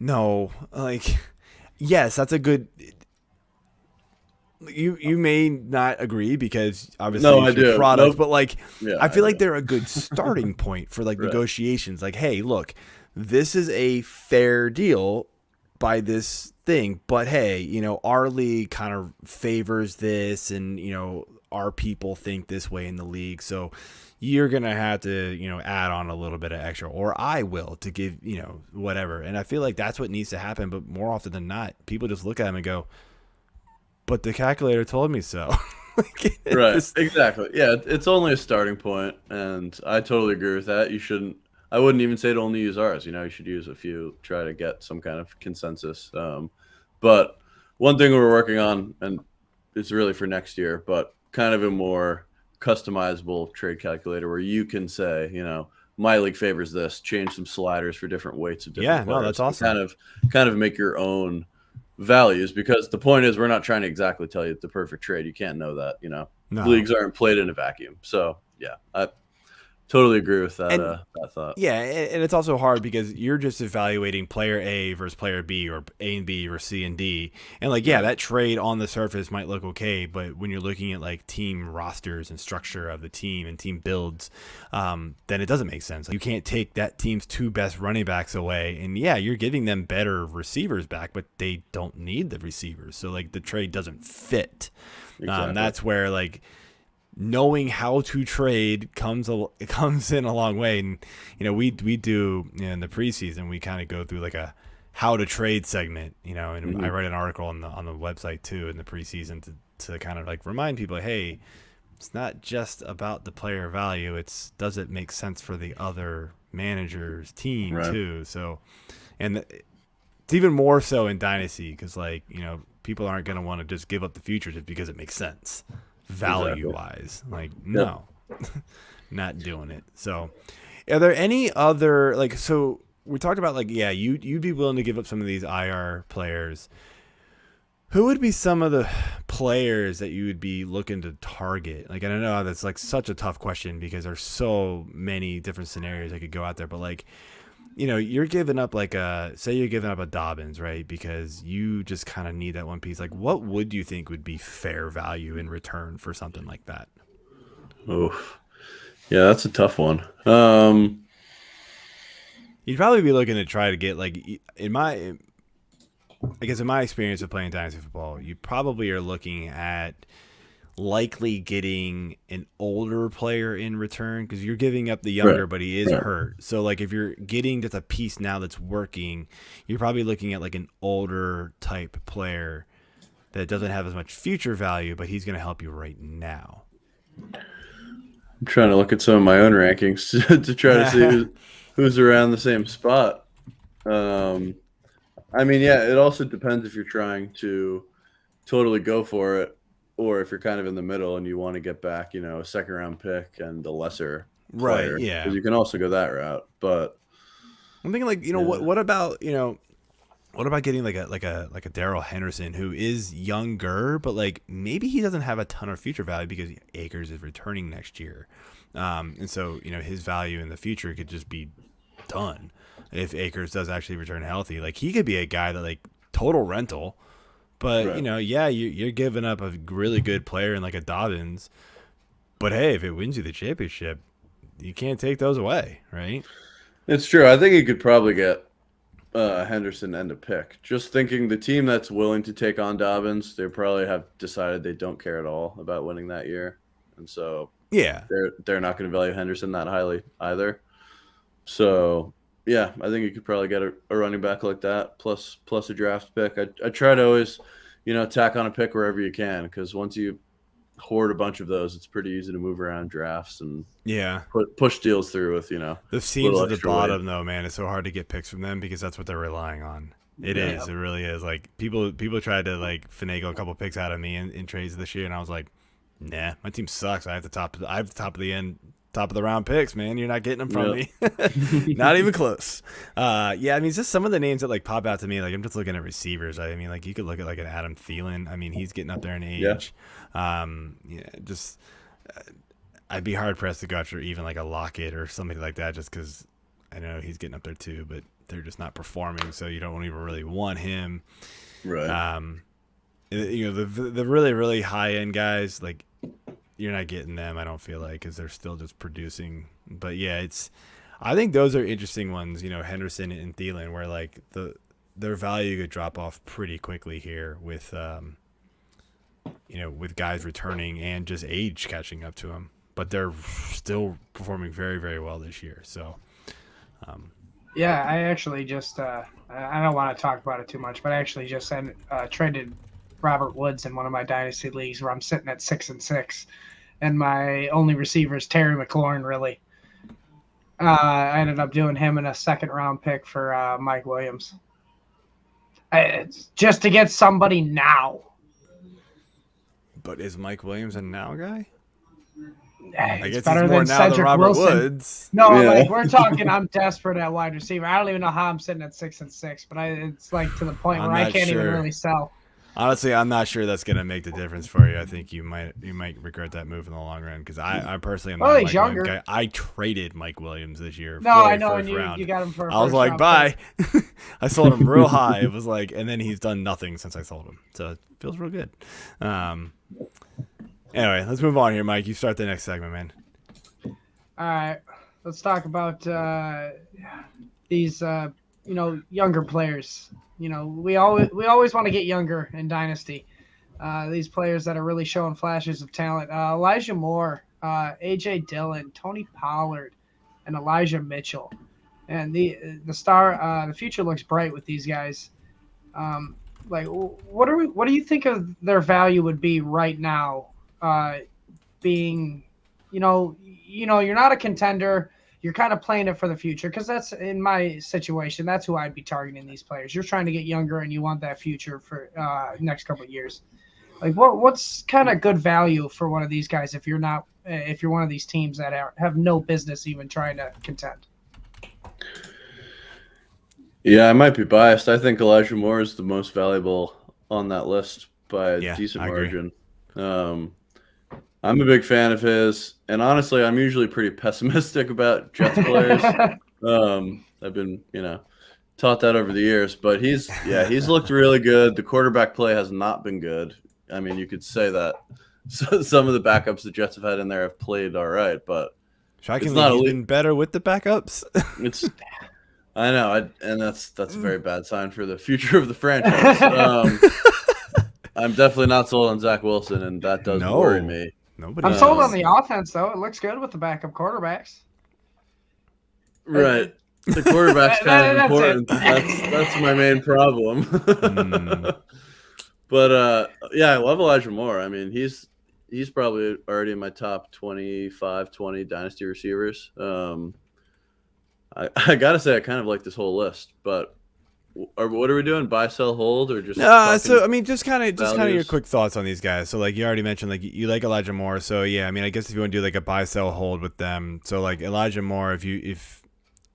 no, like, yes, that's a good. You may not agree because obviously No, it's I your do. product, Nope. but like, Yeah, I feel I like do. they're a good starting point for like Right. negotiations. Like, hey, look, this is a fair deal by this thing, but hey, our league kind of favors this, and our people think this way in the league, so you're gonna have to add on a little bit of extra, or I will, to give whatever. And I feel like that's what needs to happen, but more often than not, people just look at them and go, but the calculator told me so. Like, Right, just- exactly. Yeah, it's only a starting point, and I totally agree with that. I wouldn't even say to only use ours. You should use a few, try to get some kind of consensus. But one thing we're working on, and it's really for next year, but kind of a more customizable trade calculator where you can say, my league favors this, change some sliders for different weights of different Yeah, no, players, that's and awesome. Kind of make your own values, because the point is we're not trying to exactly tell you the perfect trade. You can't know that. No. Leagues aren't played in a vacuum. So yeah, I totally agree with that. And- That thought. Yeah, and it's also hard because you're just evaluating player A versus player B, or A and B or C and D. And like, yeah, that trade on the surface might look okay, but when you're looking at like team rosters and structure of the team and team builds, then it doesn't make sense. You can't take that team's two best running backs away, and yeah, you're giving them better receivers back, but they don't need the receivers. So like the trade doesn't fit. Exactly. That's where like knowing how to trade comes in a long way. And we do in the preseason, we kind of go through like a how to trade segment, and I write an article on the website too in the preseason to kind of like remind people, hey, it's not just about the player value, it's does it make sense for the other manager's team Right. too. So, and it's even more so in Dynasty because like people aren't going to want to just give up the future just because it makes sense value wise. Like, no, not doing it. So are there any other, like, so we talked about like, yeah, you'd be willing to give up some of these IR players. Who would be some of the players that you would be looking to target? Like, I don't know, that's like such a tough question because there's so many different scenarios that could go out there, but like, you're giving up say you're giving up a Dobbins, right? Because you just kind of need that one piece. Like, what would you think would be fair value in return for something like that? Oof. Yeah, that's a tough one. You'd probably be looking to try to get like, in my experience of playing Dynasty football, you probably are looking at likely getting an older player in return because you're giving up the younger, Right. but he is Right. hurt. So like if you're getting just a piece now that's working, you're probably looking at like an older type player that doesn't have as much future value, but he's going to help you right now. I'm trying to look at some of my own rankings to try to see who's around the same spot. I mean, yeah, it also depends if you're trying to totally go for it, or if you're kind of in the middle and you want to get back, a second round pick and a lesser player. Yeah. 'Cause you can also go that route. But I'm thinking like, Yeah. what about, What about getting like a Daryl Henderson, who is younger, but like maybe he doesn't have a ton of future value because Akers is returning next year, and so his value in the future could just be done if Akers does actually return healthy. Like he could be a guy that like total rental, but Right. you're giving up a really good player in like a Dobbins. But hey, if it wins you the championship, you can't take those away, right? It's true. I think you could probably get Henderson and a pick. Just thinking the team that's willing to take on Dobbins, they probably have decided they don't care at all about winning that year, and so Yeah. they're not going to value Henderson that highly either. So yeah, I think you could probably get a running back like that plus a draft pick. I try to always, tack on a pick wherever you can, because once you hoard a bunch of those, it's pretty easy to move around drafts and push deals through with the teams little at the extra bottom weight. though, man. It's so hard to get picks from them because that's what they're relying on. It Yeah. is. It really is. Like people tried to like finagle a couple picks out of me in trades this year, and I was like, nah, my team sucks. I have the top of the round picks, man. You're not getting them from me. Not even close. I mean, it's just some of the names that like pop out to me. Like I'm just looking at receivers. I mean, like you could look at like an Adam Thielen. I mean, he's getting up there in age. I'd be hard pressed to go after even like a Lockett or somebody like that, just because I know he's getting up there too, but they're just not performing, so you don't even really want him. Right. The really really high end guys, like you're not getting them. I don't feel like, because they're still just producing. But yeah, I think those are interesting ones. Henderson and Thielen, where like their value could drop off pretty quickly here with with guys returning and just age catching up to them. But they're still performing very, very well this year. So, Yeah, I actually just I don't want to talk about it too much, but I actually just traded Robert Woods in one of my dynasty leagues where I'm sitting at 6-6, and my only receiver is Terry McLaurin. Really, I ended up doing him in a second round pick for Mike Williams, just to get somebody now. but is Mike Williams a now guy? I I guess it's better he's more than now than Cedric Robert Wilson. Woods. No, Yeah. like we're talking. I'm desperate at wide receiver. I don't even know how I'm sitting at 6-6, but it's like to the point I'm where I not can't even sure. really sell. Honestly, I'm not sure that's gonna make the difference for you. I think you might regret that move in the long run, because I personally am not Well, a he's Mike younger. Williams guy. I traded Mike Williams this year. No, for I a know, first and round. you got him for a I was first like, round bye. pick. I sold him real high. It was like, and then he's done nothing since I sold him. So it feels real good. Anyway, let's move on here, Mike. You start the next segment, man. All right, let's talk about these younger players. We always want to get younger in Dynasty. These players that are really showing flashes of talent. Elijah Moore, AJ Dillon, Tony Pollard, and Elijah Mitchell. And the future looks bright with these guys. What do you think of their value would be right now? Being, you're not a contender. You're kind of playing it for the future, because that's, in my situation, that's who I'd be targeting these players. You're trying to get younger and you want that future for next couple of years. Like what's kind of good value for one of these guys if you're one of these teams that have no business even trying to contend? Yeah, I might be biased. I think Elijah Moore is the most valuable on that list by a decent I agree. margin. I'm a big fan of his, and honestly, I'm usually pretty pessimistic about Jets players. I've been, taught that over the years, but he's looked really good. The quarterback play has not been good. I mean, you could say that some of the backups the Jets have had in there have played all right, but Shockingly, not he's elite. been better with the backups. it's. I know, and that's a very bad sign for the future of the franchise. I'm definitely not sold on Zach Wilson, and that does worry me. Nobody. I'm is. sold on the offense, though. It looks good with the backup quarterbacks. Right. The quarterback's kind of That's it. important. That's my main problem. But I love Elijah Moore. I mean, he's probably already in my top 25, 20 dynasty receivers. I gotta say, I kind of like this whole list. But what are we doing? Buy, sell, hold, or just? So I mean, just kind of your values? quick thoughts on these guys. So like you already mentioned, like you like Elijah Moore. So yeah, I mean, I guess if you want to do like a buy, sell, hold with them. So like Elijah Moore, if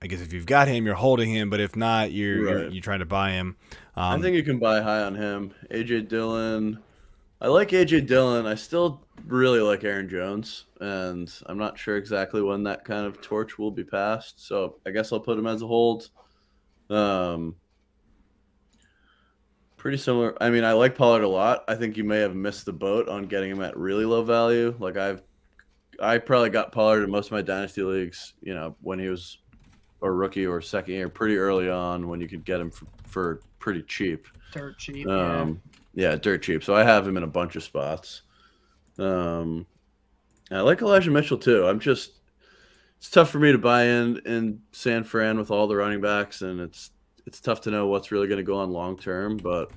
I guess if you've got him, you're holding him, but if not, you're trying to buy him. I think you can buy high on him. AJ Dillon. I like AJ Dillon. I still really like Aaron Jones, and I'm not sure exactly when that kind of torch will be passed. So I guess I'll put him as a hold. Pretty similar. I mean, I like Pollard a lot. I think you may have missed the boat on getting him at really low value. Like I probably got Pollard in most of my dynasty leagues, when he was a rookie or second year, pretty early on when you could get him for pretty cheap. Dirt cheap. Yeah, dirt cheap. So I have him in a bunch of spots. I like Elijah Mitchell too. It's tough for me to buy in San Fran with all the running backs, and it's tough to know what's really going to go on long term. But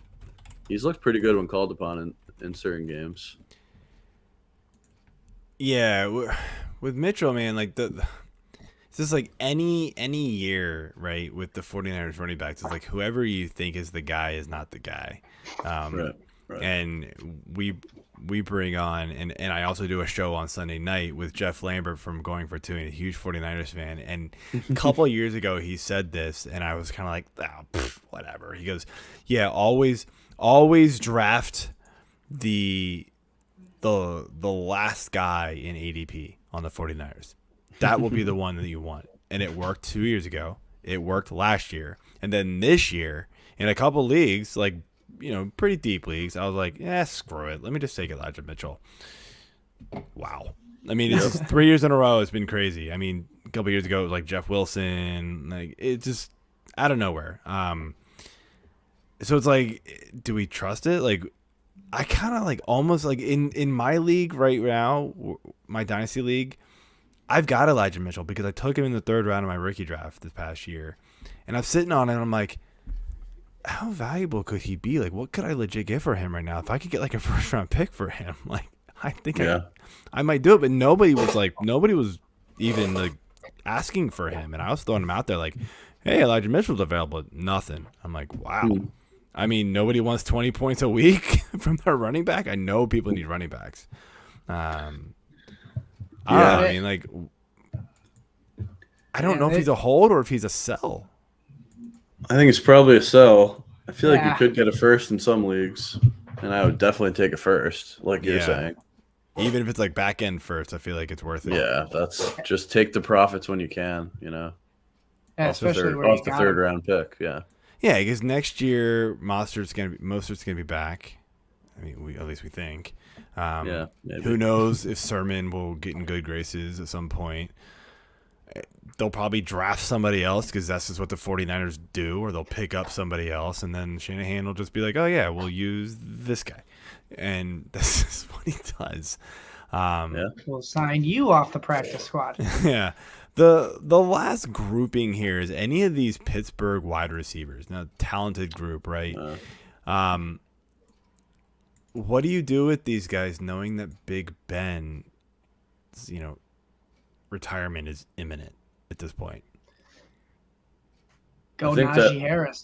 he's looked pretty good when called upon in certain games. Yeah, with Mitchell, man, like it's just like any year, right, with the 49ers running backs, it's like whoever you think is the guy is not the guy. Right. And we bring on, and I also do a show on Sunday night with Jeff Lambert from Going for Two, and a huge 49ers fan. And a couple of years ago, he said this, and I was kind of like, whatever. He goes, yeah, always draft the last guy in ADP on the 49ers. That will be the one that you want. And it worked 2 years ago. It worked last year. And then this year, in a couple leagues, like, pretty deep leagues, I was like, screw it. Let me just take Elijah Mitchell. Wow. I mean, it's just 3 years in a row. It's been crazy. I mean, a couple years ago, it was like Jeff Wilson. Like, it just out of nowhere. So it's like, do we trust it? Like, I kind of like almost like in my league right now, my dynasty league, I've got Elijah Mitchell because I took him in the 3rd round of my rookie draft this past year. And I'm sitting on it and I'm like, how valuable could he be? Like, what could I legit get for him right now? If I could get like a 1st round pick for him, like, I think I might do it. But nobody was even like asking for him. And I was throwing him out there like, hey, Elijah Mitchell's available. Nothing. I'm like, wow. I mean, nobody wants 20 points a week from their running back. I know people need running backs. I mean, like, I don't know if he's a hold or if he's a sell. I think it's probably a sell. I feel like you could get a 1st in some leagues, and I would definitely take a 1st, like you're saying. Even if it's like back end 1st, I feel like it's worth it. Yeah, that's just take the profits when you can, Yeah, off the 3rd round pick. Yeah. Yeah, because next year Mostert's gonna be back. I mean, at least we think. Maybe. Who knows if Sermon will get in good graces at some point. They'll probably draft somebody else because that's just what the 49ers do, or they'll pick up somebody else, and then Shanahan will just be like, oh, yeah, we'll use this guy. And this is what he does. We'll sign you off the practice squad. Yeah. The last grouping here is any of these Pittsburgh wide receivers. Now, talented group, right? What do you do with these guys knowing that Big Ben's, retirement is imminent at this point? Go Najee Harris.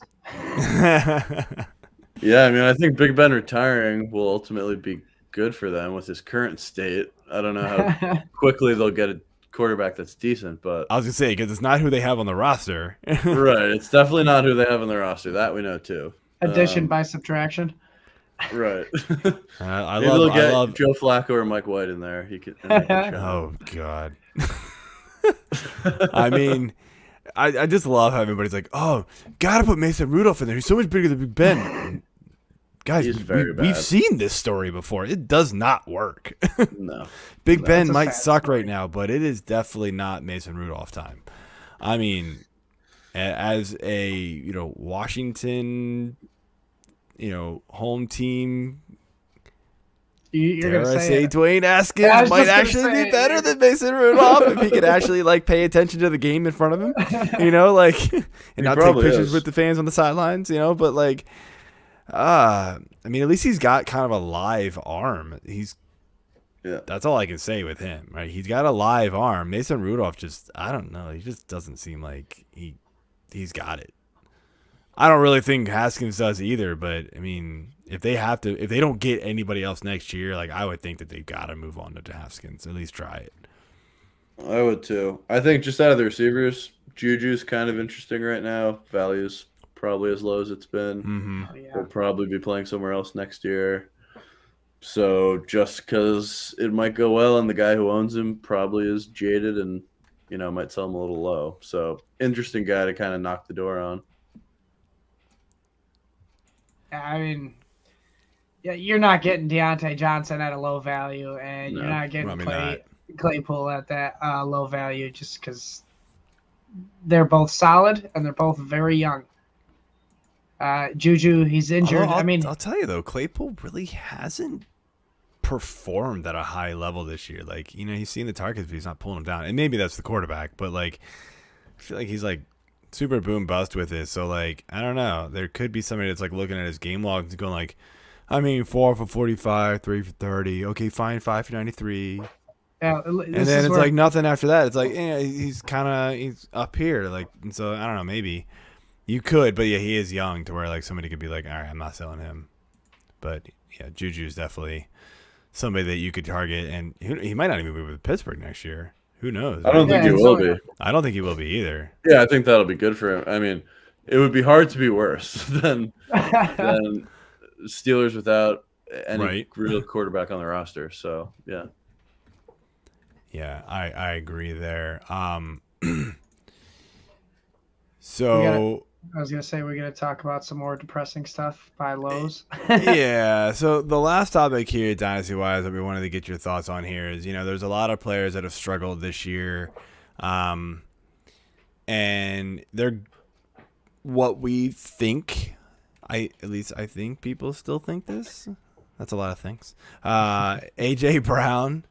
Yeah, I mean, I think Big Ben retiring will ultimately be good for them with his current state. I don't know how quickly they'll get a quarterback that's decent, but I was gonna say, because it's not who they have on the roster. Right, it's definitely not who they have on the roster. That we know too. Addition by subtraction. Right. I Maybe they'll get love Joe Flacco or Mike White in there. He could. Oh God. I mean, I just love how everybody's like, oh, gotta put Mason Rudolph in there. He's so much bigger than Big Ben. Guys, we've seen this story before. It does not work. No. Big Ben might suck right now, but it is definitely not Mason Rudolph time. I mean, as a Washington, home team. You're going to say Dwayne Haskins might actually be better than Mason Rudolph if he could actually pay attention to the game in front of him, and not take pictures with the fans on the sidelines, but I mean, at least he's got kind of a live arm. That's all I can say with him, right? He's got a live arm. Mason Rudolph I don't know. He just doesn't seem like he's got it. I don't really think Haskins does either, but I mean, if they don't get anybody else next year, I would think that they've got to move on to Haskins, at least try it. I would too. I think just out of the receivers, Juju's kind of interesting right now. Value's probably as low as it's been. Mm-hmm. Oh, yeah. He'll probably be playing somewhere else next year. So just because it might go well and the guy who owns him probably is jaded and, might sell him a little low. So interesting guy to kind of knock the door on. I mean, yeah, you're not getting Deontay Johnson at a low value, and No, you're not getting probably Claypool at that low value just because they're both solid and they're both very young. Juju, he's injured. I'll tell you though, Claypool really hasn't performed at a high level this year. Like, he's seen the targets, but he's not pulling them down. And maybe that's the quarterback, but like, I feel like he's like super boom bust with it. So like, I don't know. There could be somebody that's like looking at his game log and going like, 4 for 45, 3 for 30. Okay, fine, 5 for 93. Yeah, And then it's like nothing after that. It's like, he's up here. Like, and so I don't know, maybe you could, but yeah, he is young to where like somebody could be like, all right, I'm not selling him. But yeah, Juju's definitely somebody that you could target, and he might not even be with Pittsburgh next year. Who knows? I don't think he will be. I don't think he will be either. Yeah, I think that'll be good for him. I mean, it would be hard to be worse than Steelers without any real quarterback on the roster. So yeah. Yeah, I agree there. I was gonna say we're gonna talk about some more depressing stuff by lows. Yeah. So the last topic here, dynasty wise, that we wanted to get your thoughts on here is, there's a lot of players that have struggled this year, and they're what we think. I think people still think this. That's a lot of things. AJ Brown,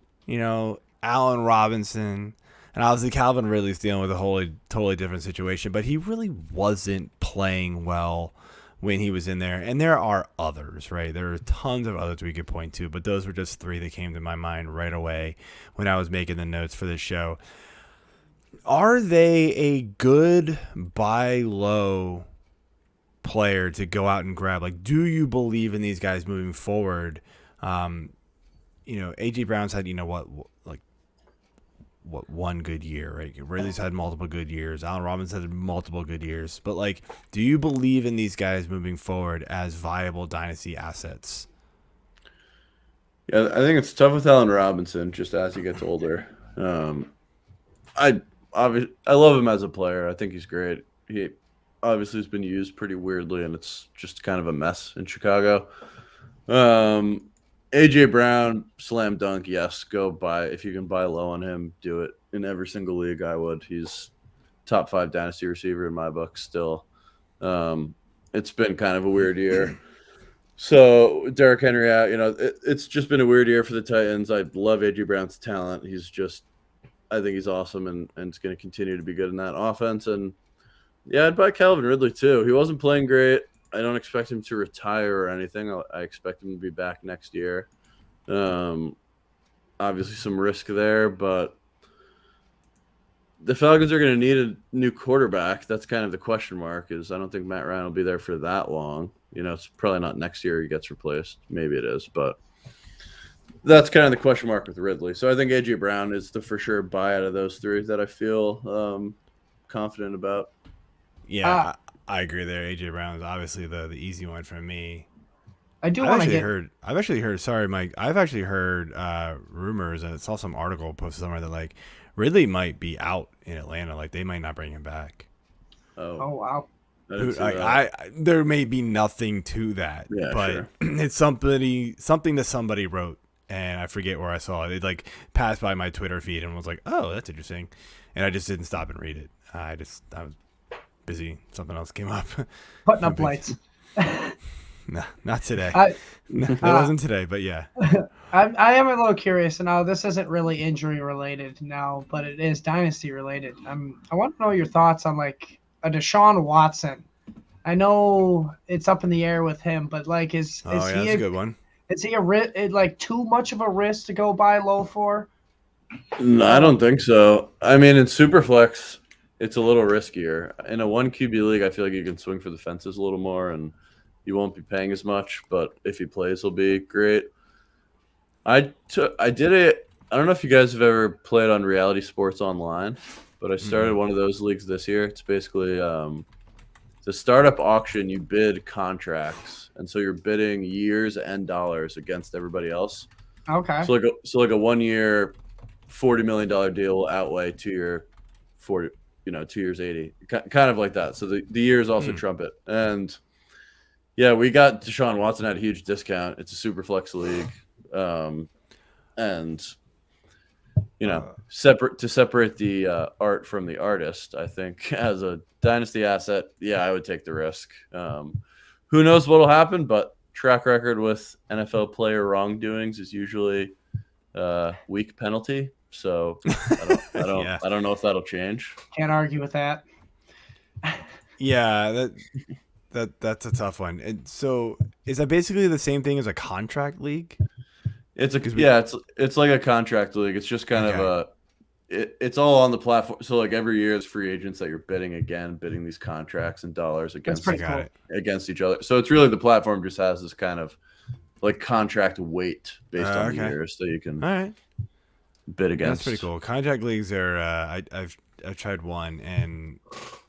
Allen Robinson. And obviously Calvin Ridley's dealing with a totally different situation, but he really wasn't playing well when he was in there. And there are others, right? There are tons of others we could point to, but those were just 3 that came to my mind right away when I was making the notes for this show. Are they a good buy low player to go out and grab? Like, do you believe in these guys moving forward? AJ Brown's had, one good year, right? Ridley's had multiple good years. Allen Robinson had multiple good years. But, like, do you believe in these guys moving forward as viable dynasty assets? Yeah, I think it's tough with Allen Robinson just as he gets older. I love him as a player. I think he's great. He obviously has been used pretty weirdly, and it's just kind of a mess in Chicago. AJ Brown, slam dunk, yes. Go buy. If you can buy low on him, do it. In every single league, I would. He's top 5 dynasty receiver in my book still. It's been kind of a weird year. So Derrick Henry out, it's just been a weird year for the Titans. I love AJ Brown's talent. I think he's awesome and it's going to continue to be good in that offense. And yeah, I'd buy Calvin Ridley too. He wasn't playing great. I don't expect him to retire or anything. I expect him to be back next year. Obviously some risk there, but the Falcons are going to need a new quarterback. That's kind of the question mark. I don't think Matt Ryan will be there for that long. It's probably not next year he gets replaced. Maybe it is, but that's kind of the question mark with Ridley. So I think AJ Brown is the for sure buy out of those 3 that I feel confident about. Yeah, I agree there. AJ Brown is obviously the easy one for me. I've actually heard. Sorry, Mike. I've actually heard rumors, and I saw some article posted somewhere that like Ridley might be out in Atlanta. Like they might not bring him back. Oh wow. There may be nothing to that, but sure. It's something that somebody wrote, and I forget where I saw it. It like passed by my Twitter feed and was like, "Oh, that's interesting," and I just didn't stop and read it. I was busy. Something else came up. Putting up lights. No, not today. That wasn't today, but yeah. I am a little curious. Now, this isn't really injury related now, but it is dynasty related. I want to know your thoughts on like a Deshaun Watson. I know it's up in the air with him, but like, is he that's a good one? Is he like too much of a risk to go buy low for? No, I don't think so. I mean, in Superflex, it's a little riskier. In a 1 QB league, I feel like you can swing for the fences a little more, and you won't be paying as much. But if he plays, he'll be great. I did it. I don't know if you guys have ever played on Reality Sports Online. but I started one of those leagues this year. It's basically the startup auction. You bid contracts, and so you're bidding years and dollars against everybody else. Okay. So like a 1 year, $40 million deal will outweigh 2 year, 40. 2 years 80, kind of like that. So the years also trump it. And yeah, we got Deshaun Watson at a huge discount. It's a super flex league. And separate the art from the artist, I think as a dynasty asset, yeah, I would take the risk. Who knows what'll happen, but track record with NFL player wrongdoings is usually weak penalty. So I don't know if that'll change. Can't argue with that. Yeah, that's a tough one. And so is that basically the same thing as a contract league? It's like a contract league. It's just kind of it's all on the platform. So like every year, it's free agents that you're bidding these contracts and dollars against each other. So it's really the platform just has this kind of like contract weight based on the years, so you can bid against. That's pretty cool. Contract leagues are I've tried one and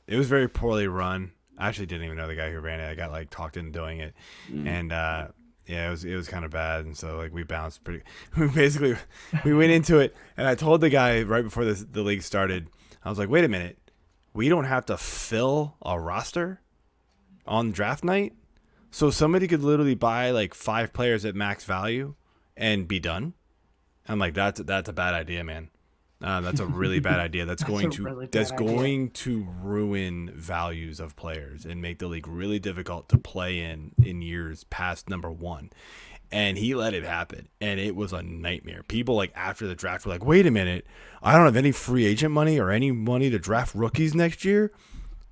it was very poorly run. I actually didn't even know the guy who ran it. I got like talked into doing it, and yeah, it was kind of bad. And so like we bounced pretty. We went into it, and I told the guy right before the league started. I was like, wait a minute, we don't have to fill a roster on draft night, so somebody could literally buy like 5 players at max value and be done. I'm like, that's a bad idea, man. That's a really bad idea. That's going to ruin values of players and make the league really difficult to play in years past number 1. And he let it happen, and it was a nightmare. People like after the draft were like, "Wait a minute, I don't have any free agent money or any money to draft rookies next year."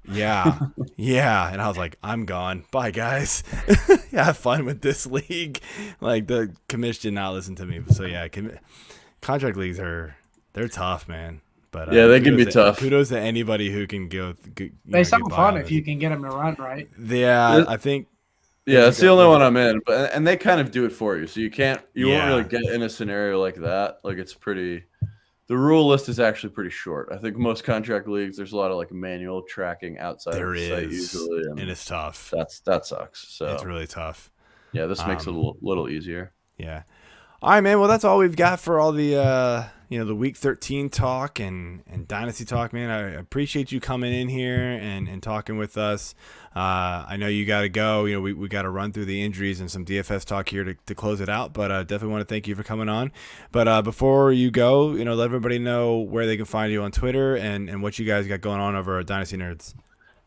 Yeah, yeah, and I was like, "I'm gone. Bye, guys. Have fun with this league." Like the commish did not listen to me. So yeah, contract leagues they're tough, man. But yeah, they can be tough. Kudos to anybody who can go. They sound fun if you can get them to run right. Yeah, I think. Yeah, it's the only one I'm in, and they kind of do it for you, so you won't really get in a scenario like that. Like it's pretty. The rule list is actually pretty short. I think most contract leagues, there's a lot of like manual tracking outside of the site usually, and it's tough. That sucks. So it's really tough. Yeah, this makes it a little easier. Yeah. All right, man. Well, that's all we've got for all the the Week 13 talk and Dynasty talk, man. I appreciate you coming in here and talking with us. I know you got to go. We got to run through the injuries and some DFS talk here to close it out. But definitely want to thank you for coming on. But before you go, let everybody know where they can find you on Twitter and what you guys got going on over at Dynasty Nerds.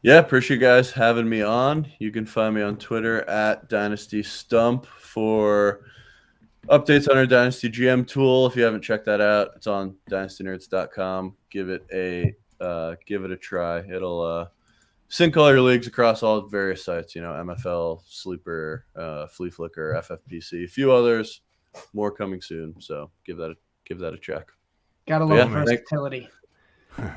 Yeah, appreciate you guys having me on. You can find me on Twitter at Dynasty Stump for updates on our Dynasty GM tool. If you haven't checked that out, it's on dynastynerds.com. Give it a try. It'll sync all your leagues across all various sites. MFL, Sleeper, Flea Flicker, FFPC, a few others. More coming soon. So give that a check. Gotta love versatility.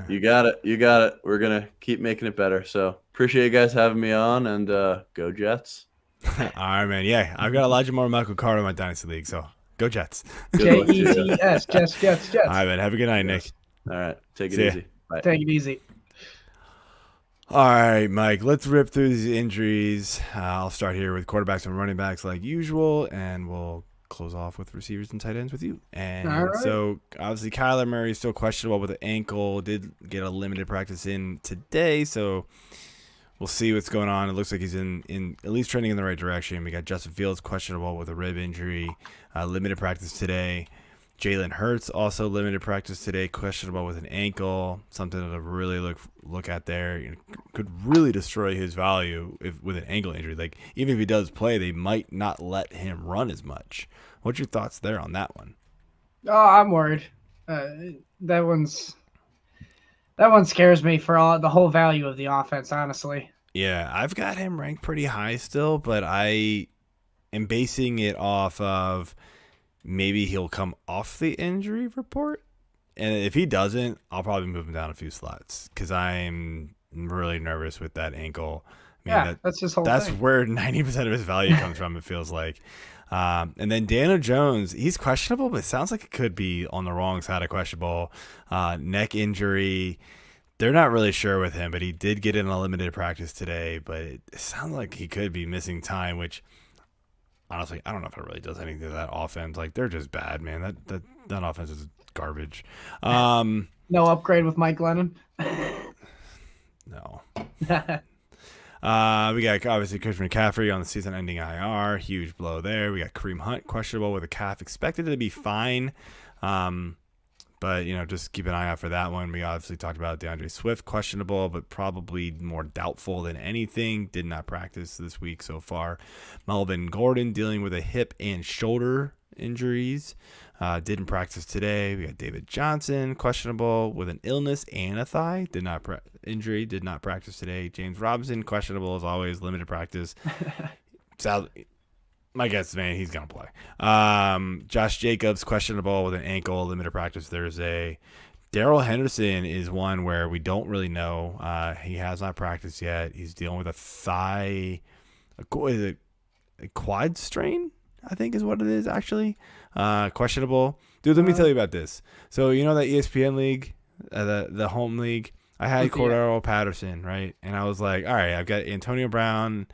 You got it. We're gonna keep making it better. So appreciate you guys having me on, and go Jets. All right, man. Yeah, I've got Elijah Moore and Michael Carter in my Dynasty League, so go Jets. Jets, Jets. All right, man. Have a good night, Nick. All right. Take it easy. Bye. Take it easy. All right, Mike, let's rip through these injuries. I'll start here with quarterbacks and running backs like usual, and we'll close off with receivers and tight ends with you. And so, obviously, Kyler Murray is still questionable with an ankle. Did get a limited practice in today, so we'll see what's going on. It looks like he's in at least trending in the right direction. We got Justin Fields questionable with a rib injury, limited practice today. Jalen Hurts also limited practice today, questionable with an ankle. Something to really look at there. Could really destroy his value with an ankle injury. Like even if he does play, they might not let him run as much. What's your thoughts there on that one? Oh, I'm worried. That one scares me for the whole value of the offense, honestly. Yeah, I've got him ranked pretty high still, but I am basing it off of maybe he'll come off the injury report. And if he doesn't, I'll probably move him down a few slots because I'm really nervous with that ankle. That's his whole That's thing. where 90% of his value comes from, it feels like. And then Daniel Jones, he's questionable, but it sounds like it could be on the wrong side of questionable. Neck injury. They're not really sure with him, but he did get in a limited practice today. But it sounds like he could be missing time, which honestly, I don't know if it really does anything to that offense. Like, they're just bad, man. That offense is garbage. No upgrade with Mike Lennon. No. We got obviously Christian McCaffrey on the season-ending IR, huge blow there. We got Kareem Hunt questionable with a calf, expected to be fine, but just keep an eye out for that one. We obviously talked about DeAndre Swift questionable, but probably more doubtful than anything. Did not practice this week so far. Melvin Gordon dealing with a hip and shoulder injuries. Didn't practice today. We got David Johnson questionable with an illness and a thigh. Did not practice today. James Robinson questionable as always, limited practice. My guess, man, he's gonna play. Josh Jacobs questionable with an ankle, limited practice Thursday. Daryl Henderson is one where we don't really know. He has not practiced yet. He's dealing with a thigh, a quad strain, I think is what it is actually. Questionable. Dude, let me tell you about this. So that ESPN league, the home league, I had Cordero Patterson, right? And I was like, all right, I've got Antonio Brown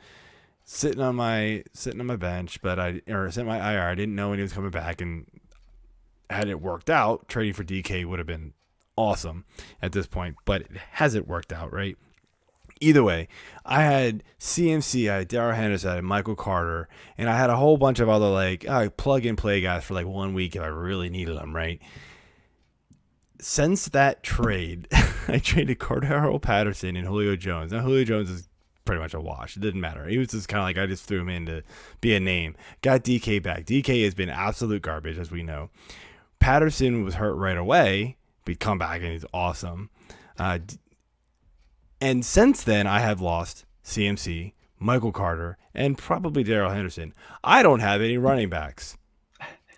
sitting on my bench, sitting my IR. I didn't know when he was coming back, and had it worked out, trading for DK would have been awesome at this point, but it hasn't worked out, right? Either way, I had CMC, I had Daryl Henderson, I had Michael Carter, and I had a whole bunch of other plug and play guys for 1 week if I really needed them, right? Since that trade, I traded Cordero Patterson and Julio Jones. Now Julio Jones is pretty much a wash. It didn't matter. He was just kind of I just threw him in to be a name. Got DK back. DK has been absolute garbage, as we know. Patterson was hurt right away, but he'd come back and he's awesome. And since then, I have lost CMC, Michael Carter, and probably Daryl Henderson. I don't have any running backs.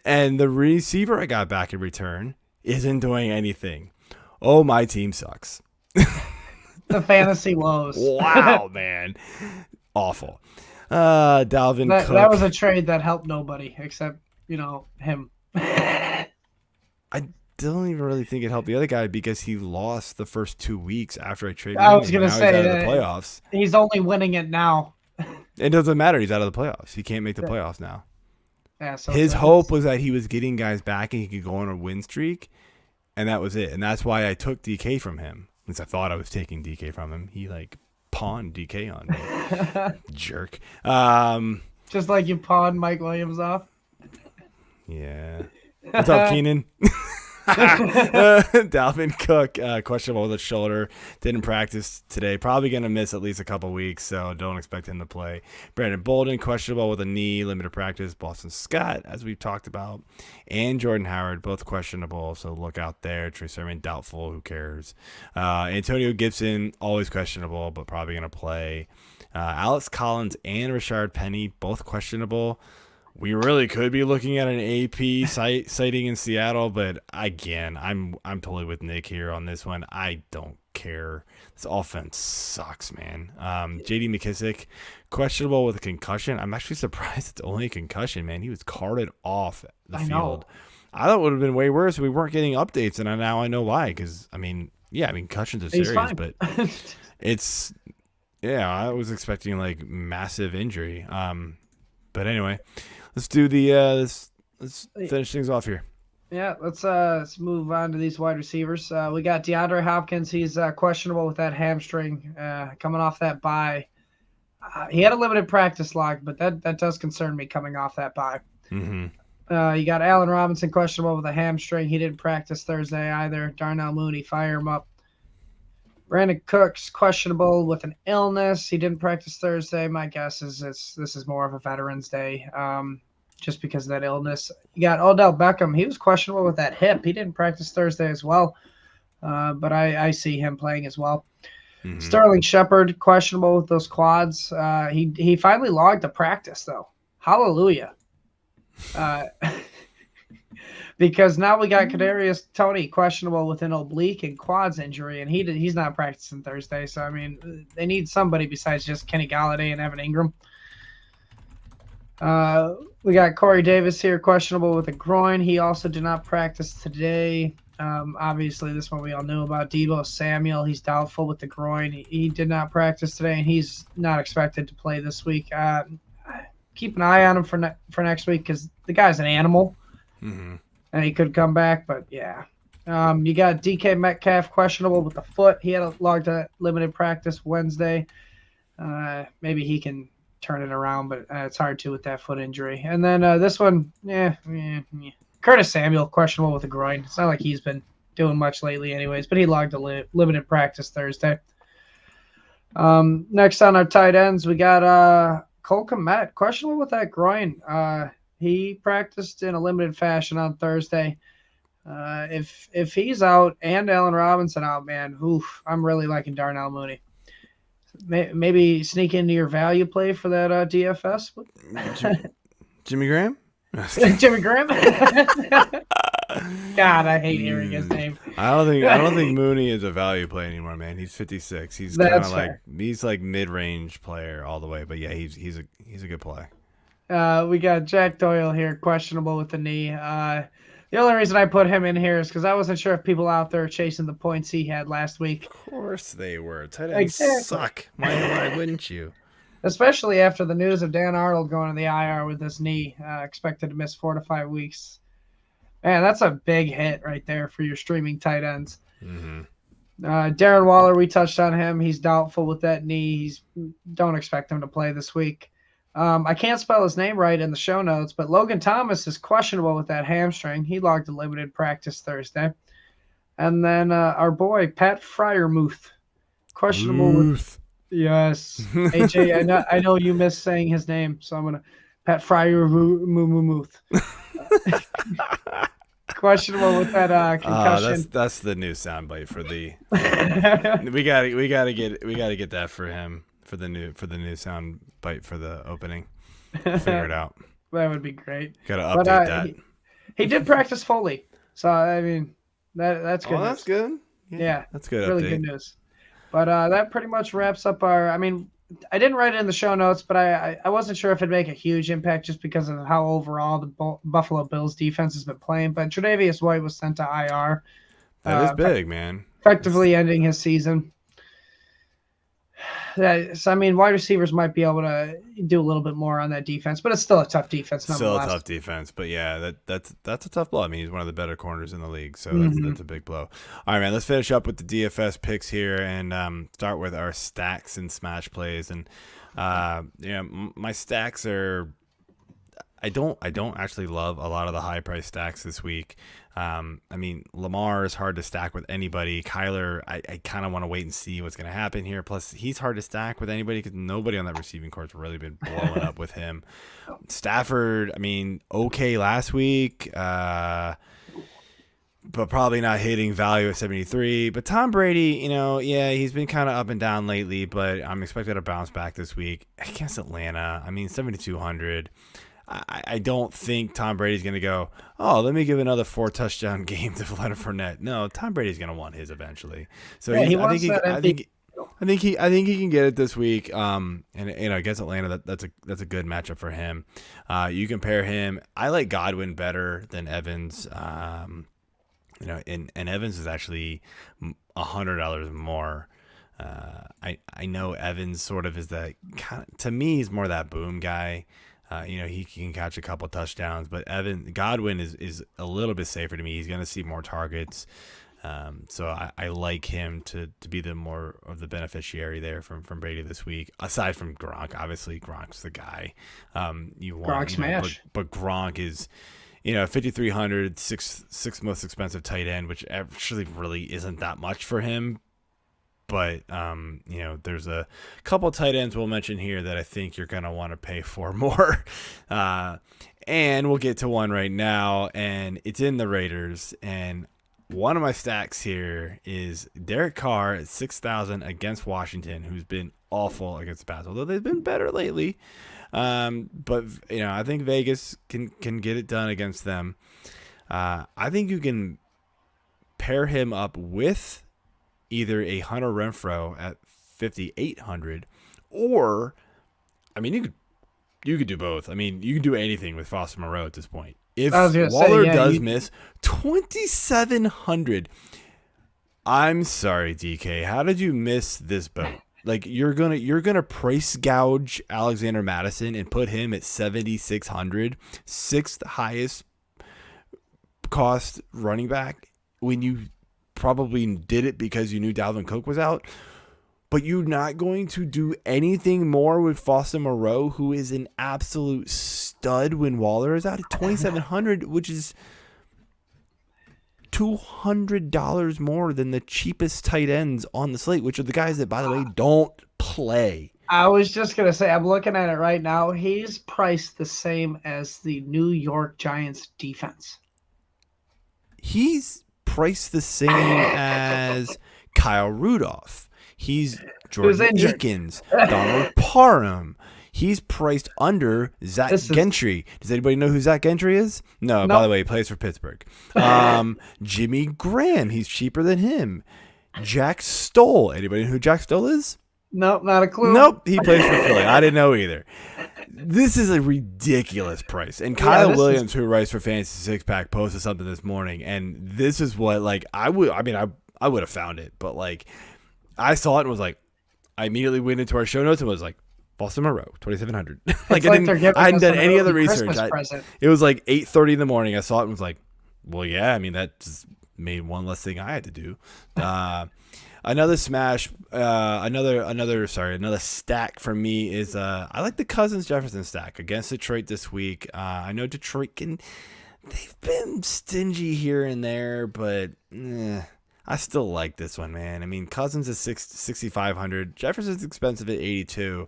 And the receiver I got back in return isn't doing anything. Oh, my team sucks. The fantasy woes. Wow, man. Awful. Dalvin Cook. That was a trade that helped nobody except, him. I don't even really think it helped the other guy because he lost the first 2 weeks after I traded him. I was going to say he's out of the playoffs. He's only winning it now. It doesn't matter. He's out of the playoffs. He can't make the playoffs now. Yeah, so his hope was that he was getting guys back and he could go on a win streak, and that was it. And that's why I took DK from him. Since I thought I was taking DK from him, he pawned DK on me. Jerk. Just like you pawned Mike Williams off. Yeah. What's up, Keenan? Dalvin Cook, questionable with a shoulder. Didn't practice today. Probably going to miss at least a couple weeks, so don't expect him to play. Brandon Bolden, questionable with a knee, limited practice. Boston Scott, as we've talked about. And Jordan Howard, both questionable, so look out there. Trey Sermon, doubtful. Who cares? Antonio Gibson, always questionable, but probably going to play. Alex Collins and Rashard Penny, both questionable. We really could be looking at an AP sighting in Seattle, but again, I'm totally with Nick here on this one. I don't care. This offense sucks, man. J.D. Mckissick, questionable with a concussion. I'm actually surprised it's only a concussion, man. He was carted off the field. I thought it would have been way worse if we weren't getting updates, and now I know why. Because concussions are serious, but it's I was expecting massive injury. But anyway. Let's do let's finish things off here. Yeah, let's move on to these wide receivers. We got DeAndre Hopkins. He's questionable with that hamstring coming off that bye. He had a limited practice log, but that does concern me coming off that bye. Mm-hmm. You got Allen Robinson questionable with a hamstring. He didn't practice Thursday either. Darnell Mooney, fire him up. Brandon Cooks questionable with an illness. He didn't practice Thursday. My guess is this is more of a Veterans Day, just because of that illness. You got Odell Beckham. He was questionable with that hip. He didn't practice Thursday as well, but I see him playing as well. Mm-hmm. Sterling Shepard questionable with those quads. He finally logged a practice though. Hallelujah. Because now we got Kadarius Toney questionable with an oblique and quads injury, and he's not practicing Thursday. So, I mean, they need somebody besides just Kenny Galladay and Evan Ingram. We got Corey Davis here questionable with a groin. He also did not practice today. Obviously, this one we all knew about. Deebo Samuel, he's doubtful with the groin. He did not practice today, and he's not expected to play this week. Keep an eye on him for next week because the guy's an animal, and he could come back. But yeah, you got DK Metcalf questionable with the foot. He had a logged a limited practice Wednesday. Maybe he can turn it around, but it's hard to with that foot injury. And then this one, Curtis Samuel questionable with the groin. It's not like he's been doing much lately, anyways. But he logged a limited practice Thursday. Next on our tight ends, we got Cole Kmet, questionable with that groin. He practiced in a limited fashion on Thursday. If he's out and Allen Robinson out, man, I'm really liking Darnell Mooney. Maybe sneak into your value play for that DFS. Jimmy Graham? Jimmy Graham? God, I hate hearing his name. I don't think Mooney is a value play anymore, man. He's 56. He's kind of like mid-range player all the way. But yeah, he's a good play. We got Jack Doyle here, questionable with the knee. The only reason I put him in here is because I wasn't sure if people out there chasing the points he had last week. Of course they were. Tight ends suck. Why wouldn't you? Especially after the news of Dan Arnold going to the IR with his knee, expected to miss 4 to 5 weeks. Man, that's a big hit right there for your streaming tight ends. Darren Waller, we touched on him. He's doubtful with that knee. Don't expect him to play this week. I can't spell his name right in the show notes, but Logan Thomas is questionable with that hamstring. He logged a limited practice Thursday. And then our boy, Pat Freiermuth, questionable with... Yes. AJ, I know you miss saying his name, so I'm going to... Pat Freiermuth. Questionable with that concussion. That's the new soundbite for the... we gotta get that for him. For the new sound bite for the opening. Figure it out. That would be great. Gotta update that. He did practice fully. So I mean that's good. Oh, that's good. Yeah. That's good. Really good news. But that pretty much wraps up I didn't write it in the show notes, but I wasn't sure if it'd make a huge impact just because of how overall the Buffalo Bills defense has been playing. But Tre'Davious White was sent to IR. That is big, man. Effectively ending his season. So, wide receivers might be able to do a little bit more on that defense, but it's still a tough defense. Still a tough defense, but yeah, that's a tough blow. He's one of the better corners in the league, so that's a big blow. All right, man, let's finish up with the DFS picks here and start with our stacks and smash plays. And my stacks are. I don't actually love a lot of the high price stacks this week. Lamar is hard to stack with anybody. Kyler, I kind of want to wait and see what's going to happen here. Plus, he's hard to stack with anybody because nobody on that receiving corps has really been blowing up with him. Stafford, okay last week, but probably not hitting value at 73. But Tom Brady, he's been kind of up and down lately, but I'm expected to bounce back this week against Atlanta. 7,200. I don't think Tom Brady's going to go, let me give another 4-touchdown game to Leonard Fournette. No, Tom Brady's going to want his eventually. So I think he can get it this week. And against Atlanta, that's a good matchup for him. You compare him. I like Godwin better than Evans. And Evans is actually $100 more. I know Evans sort of is that kind of, to me, he's more that boom guy. He can catch a couple touchdowns, but Godwin is a little bit safer to me. He's going to see more targets. So I like him to be the more of the beneficiary there from Brady this week, aside from Gronk. Obviously, Gronk's the guy. Gronk smash. But Gronk is, 5,300, sixth most expensive tight end, which actually really isn't that much for him. But, there's a couple tight ends we'll mention here that I think you're going to want to pay for more. And we'll get to one right now, and it's in the Raiders. And one of my stacks here is Derek Carr at 6,000 against Washington, who's been awful against the pass, although they've been better lately. But, I think Vegas can get it done against them. I think you can pair him up with either a Hunter Renfrow at 5,800, or, you could do both. You can do anything with Foster Moreau at this point. If I was gonna Waller say, yeah, does miss 2,700, I'm sorry, DK. How did you miss this boat? Like you're gonna price gouge Alexander Madison and put him at 7,600, sixth highest cost running back, when you probably did it because you knew Dalvin Cook was out. But you're not going to do anything more with Foster Moreau, who is an absolute stud when Waller is out at 2,700, which is $200 more than the cheapest tight ends on the slate, which are the guys that, by the way, don't play. I was just going to say, I'm looking at it right now. He's priced the same as the New York Giants defense. He's priced the same as Kyle Rudolph. He's Jordan Akins, Donald Parham. He's priced under Zach Gentry. Does anybody know who Zach Gentry is? No, by the way, he plays for Pittsburgh. Jimmy Graham, he's cheaper than him. Jack Stoll. Anybody know who Jack Stoll is? Nope, not a clue. Nope, he plays for Philly. I didn't know either. This is a ridiculous price. And Kyle Williams, who writes for Fantasy Six Pack, posted something this morning, and this is what, like, I would have found it, but like I saw it and was like, I immediately went into our show notes and was like, Boston Monroe, 2,700. Like I hadn't done any other research. It was like 8:30 in the morning. I saw it and was like, well, yeah. I mean, that just made one less thing I had to do. Another smash. Another stack for me is I like the Cousins Jefferson stack against Detroit this week. I know Detroit they've been stingy here and there, but I still like this one, man. I mean, Cousins is 6,500. Jefferson's expensive at 82.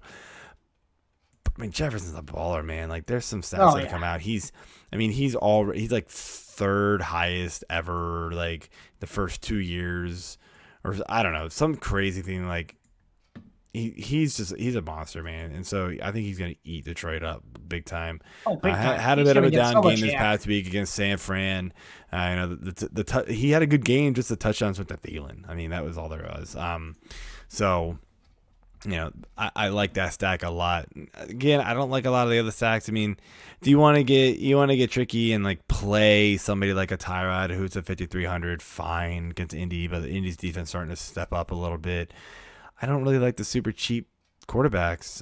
I mean, Jefferson's a baller, man. Like, there's some stats that come out. He's like third highest ever, like the first 2 years, or I don't know, some crazy thing. Like, he's a monster, man. And so I think he's gonna eat Detroit up big time. Big time. Had a bit of a down game this past week against San Fran. He had a good game, just the touchdowns with the Thielen. I mean, that was all there was. So, you know, I like that stack a lot. Again, I don't like a lot of the other stacks. I mean, do you want to get tricky and like play somebody like a Tyrod who's at 5,300? Fine, against Indy, but the Indy's defense starting to step up a little bit. I don't really like the super cheap quarterbacks.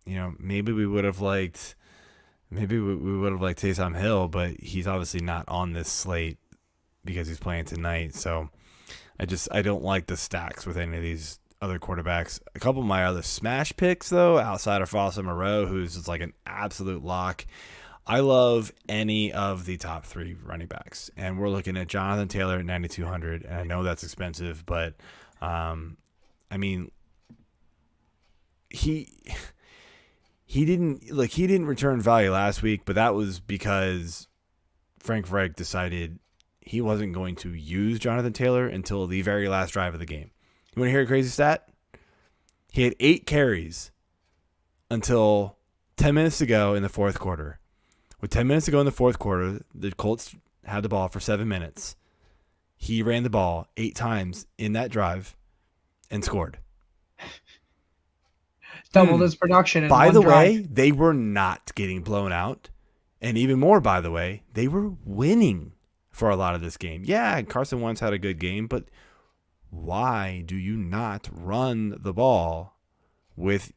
You know, maybe we would have liked Taysom Hill, but he's obviously not on this slate because he's playing tonight. So I don't like the stacks with any of these other quarterbacks. A couple of my other smash picks, though, outside of Foster Moreau, who's just like an absolute lock. I love any of the top three running backs, and we're looking at Jonathan Taylor at 9,200, and I know that's expensive, but I mean, he didn't return value last week, but that was because Frank Reich decided he wasn't going to use Jonathan Taylor until the very last drive of the game. You want to hear a crazy stat? He had 8 carries until 10 minutes to go in the fourth quarter. With 10 minutes to go in the fourth quarter, the Colts had the ball for 7 minutes. He ran the ball 8 times in that drive and scored. Doubled his production in By one the drive. way, they were not getting blown out. And even more, by the way, they were winning for a lot of this game. Yeah, Carson Wentz had a good game, but why do you not run the ball with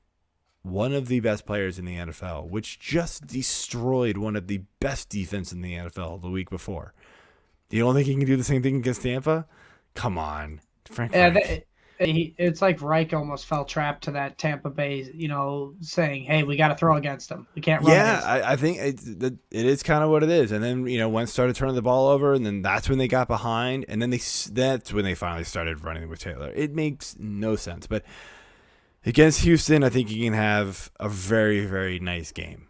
one of the best players in the NFL, which just destroyed one of the best defense in the NFL the week before? You don't think he can do the same thing against Tampa? Come on, Frank. It's like Reich almost fell trapped to that Tampa Bay, saying, "Hey, we got to throw against them. We can't run." Yeah, I think it is kind of what it is. And then Wentz started turning the ball over, and then that's when they got behind, and then that's when they finally started running with Taylor. It makes no sense, but against Houston, I think you can have a very, very nice game.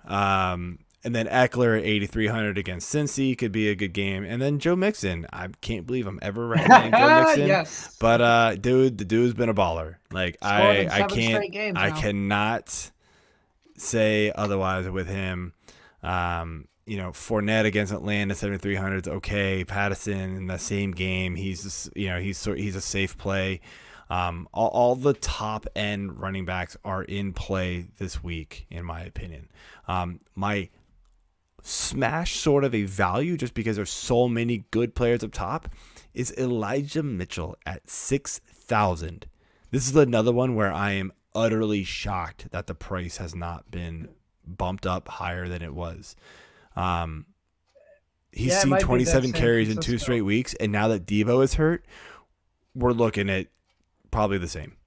And then Eckler at 8,300 against Cincy could be a good game. And then Joe Mixon. I can't believe I'm ever recommending Joe Mixon. Yes. But the dude's been a baller. Like I cannot say otherwise with him. Fournette against Atlanta 7,300 is okay. Patterson in the same game, he's a safe play. All the top end running backs are in play this week, in my opinion. My smash sort of a value just because there's so many good players up top is Elijah Mitchell at 6,000. This is another one where I am utterly shocked that the price has not been bumped up higher than it was. He's seen 27 carries in 2 straight weeks, and now that Deebo is hurt, we're looking at probably the same.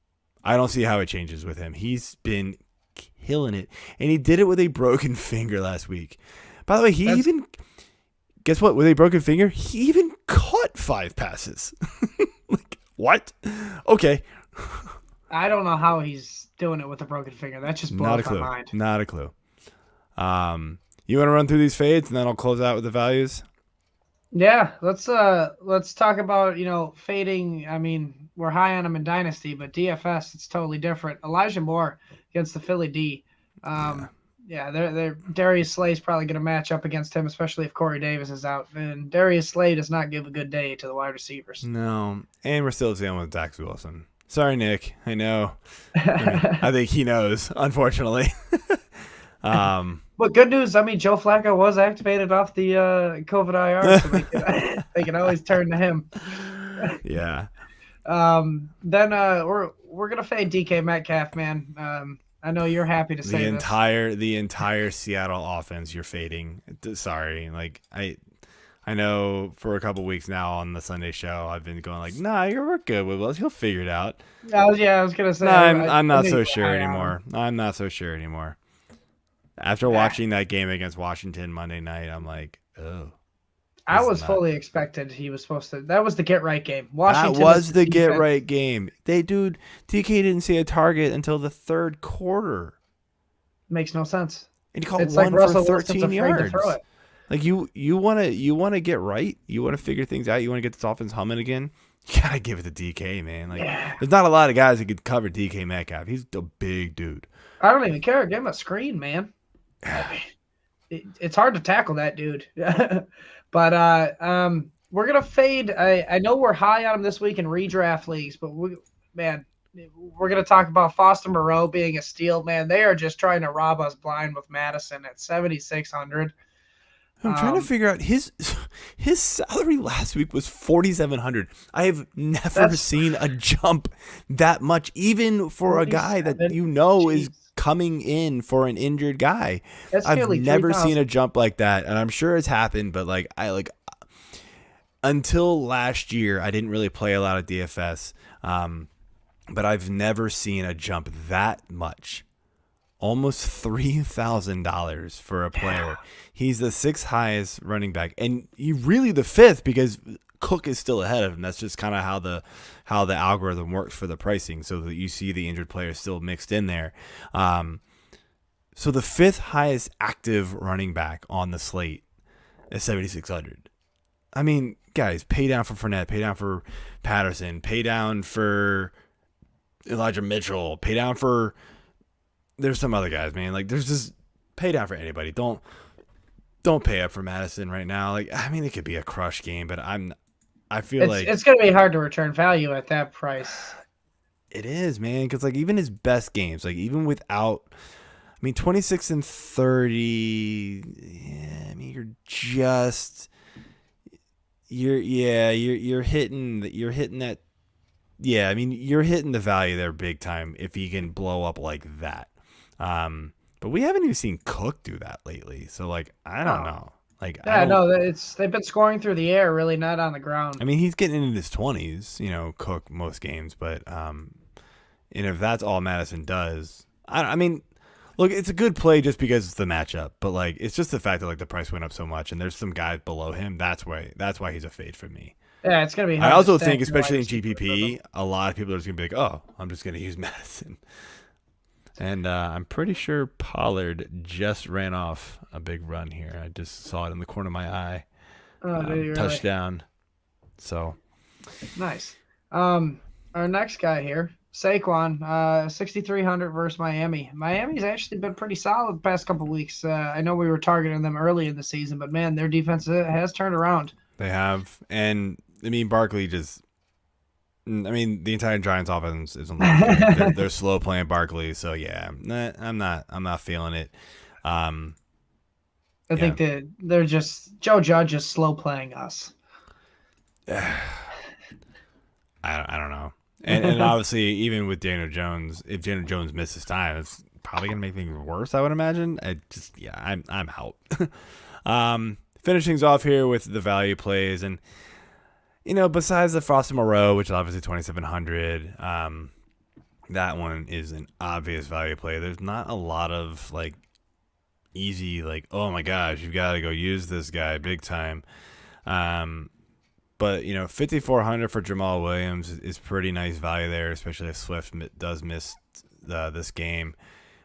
I don't see how it changes with him. He's been killing it, and he did it with a broken finger last week. By the way, guess what? With a broken finger, he even caught 5 passes. Like, what? Okay. I don't know how he's doing it with a broken finger. That just blows my mind. Not a clue. You want to run through these fades, and then I'll close out with the values? Yeah, let's talk about, fading. I mean, we're high on him in Dynasty, but DFS, it's totally different. Elijah Moore against the Philly D. They're Darius Slay's probably going to match up against him, especially if Corey Davis is out. And Darius Slay does not give a good day to the wide receivers. No, and we're still dealing with Dax Wilson. Sorry, Nick. I know. I think he knows, unfortunately. But good news, Joe Flacco was activated off the COVID IR, so they can always turn to him. Yeah. Then we're gonna fade DK Metcalf, man. I know you're happy to say the entire Seattle offense you're fading. Sorry, I know for a couple weeks now on the Sunday show I've been going like, nah, we're good with Willis. He'll figure it out. I was gonna say. Nah, I'm not so sure anymore. I'm not so sure anymore. After watching that game against Washington Monday night, I'm like, oh. I was fully expected he was supposed to. That was the get right game. Washington that was the get right game. DK didn't see a target until the 3rd quarter. Makes no sense. And he caught one for 13 yards. Like you want to get right. You want to figure things out. You want to get this offense humming again. You gotta give it to DK, man. There's not a lot of guys that could cover DK Metcalf. He's a big dude. I don't even care. Give him a screen, man. It's hard to tackle that dude. But we're gonna fade. I know we're high on him this week in redraft leagues, but we're gonna talk about Foster Moreau being a steal. Man, they are just trying to rob us blind with Madison at 7,600. I'm trying to figure out his salary last week was 4,700. I have never seen a jump that much, even for a guy that is coming in for an injured guy. I've never seen a jump like that, and I'm sure it's happened, but until last year I didn't really play a lot of DFS, but I've never seen a jump that much. Almost $3,000 for a player. He's the 6th highest running back, and he really the 5th because Cook is still ahead of him. That's just kind of how the algorithm works for the pricing, so that you see the injured players still mixed in there. So the 5th highest active running back on the slate is 7,600. I mean, guys, pay down for Fournette, pay down for Patterson, pay down for Elijah Mitchell, pay down for. There's some other guys, man. There's just pay down for anybody. Don't pay up for Madison right now. It could be a crush game, but I feel like it's gonna be hard to return value at that price. It is, man, because even his best games, even without, 26 and 30. Yeah, you're hitting that. Yeah, you're hitting the value there big time if he can blow up like that. But we haven't even seen Cook do that lately. So I don't know. They've been scoring through the air, really not on the ground. He's getting into his 20s, Cook most games, but and if that's all Madison does, look, it's a good play just because it's the matchup, but it's just the fact that the price went up so much and there's some guys below him. That's why he's a fade for me. Yeah, it's gonna be hard. I also think, especially in GPP, a lot of people are just gonna be like, "Oh, I'm just gonna use Madison." And I'm pretty sure Pollard just ran off a big run here. I just saw it in the corner of my eye. Touchdown. So nice. Our next guy here, Saquon, 6,300 versus Miami. Miami's actually been pretty solid the past couple weeks. I know we were targeting them early in the season, but man, their defense has turned around. They have, and Barkley just. The entire Giants offense isn't good. They're slow playing Barkley, so yeah, I'm not feeling it. I think that they're just Joe Judge is slow playing us. I don't know. And obviously, even with Daniel Jones, if Daniel Jones misses time, it's probably gonna make things worse. I would imagine. I'm out. Finishing things off here with the value plays, and besides the Foster Moreau, which is obviously 2,700, that one is an obvious value play. There's not a lot of like easy oh my gosh, you've got to go use this guy big time. But 5,400 for Jamal Williams is pretty nice value there, especially if Swift does miss this game.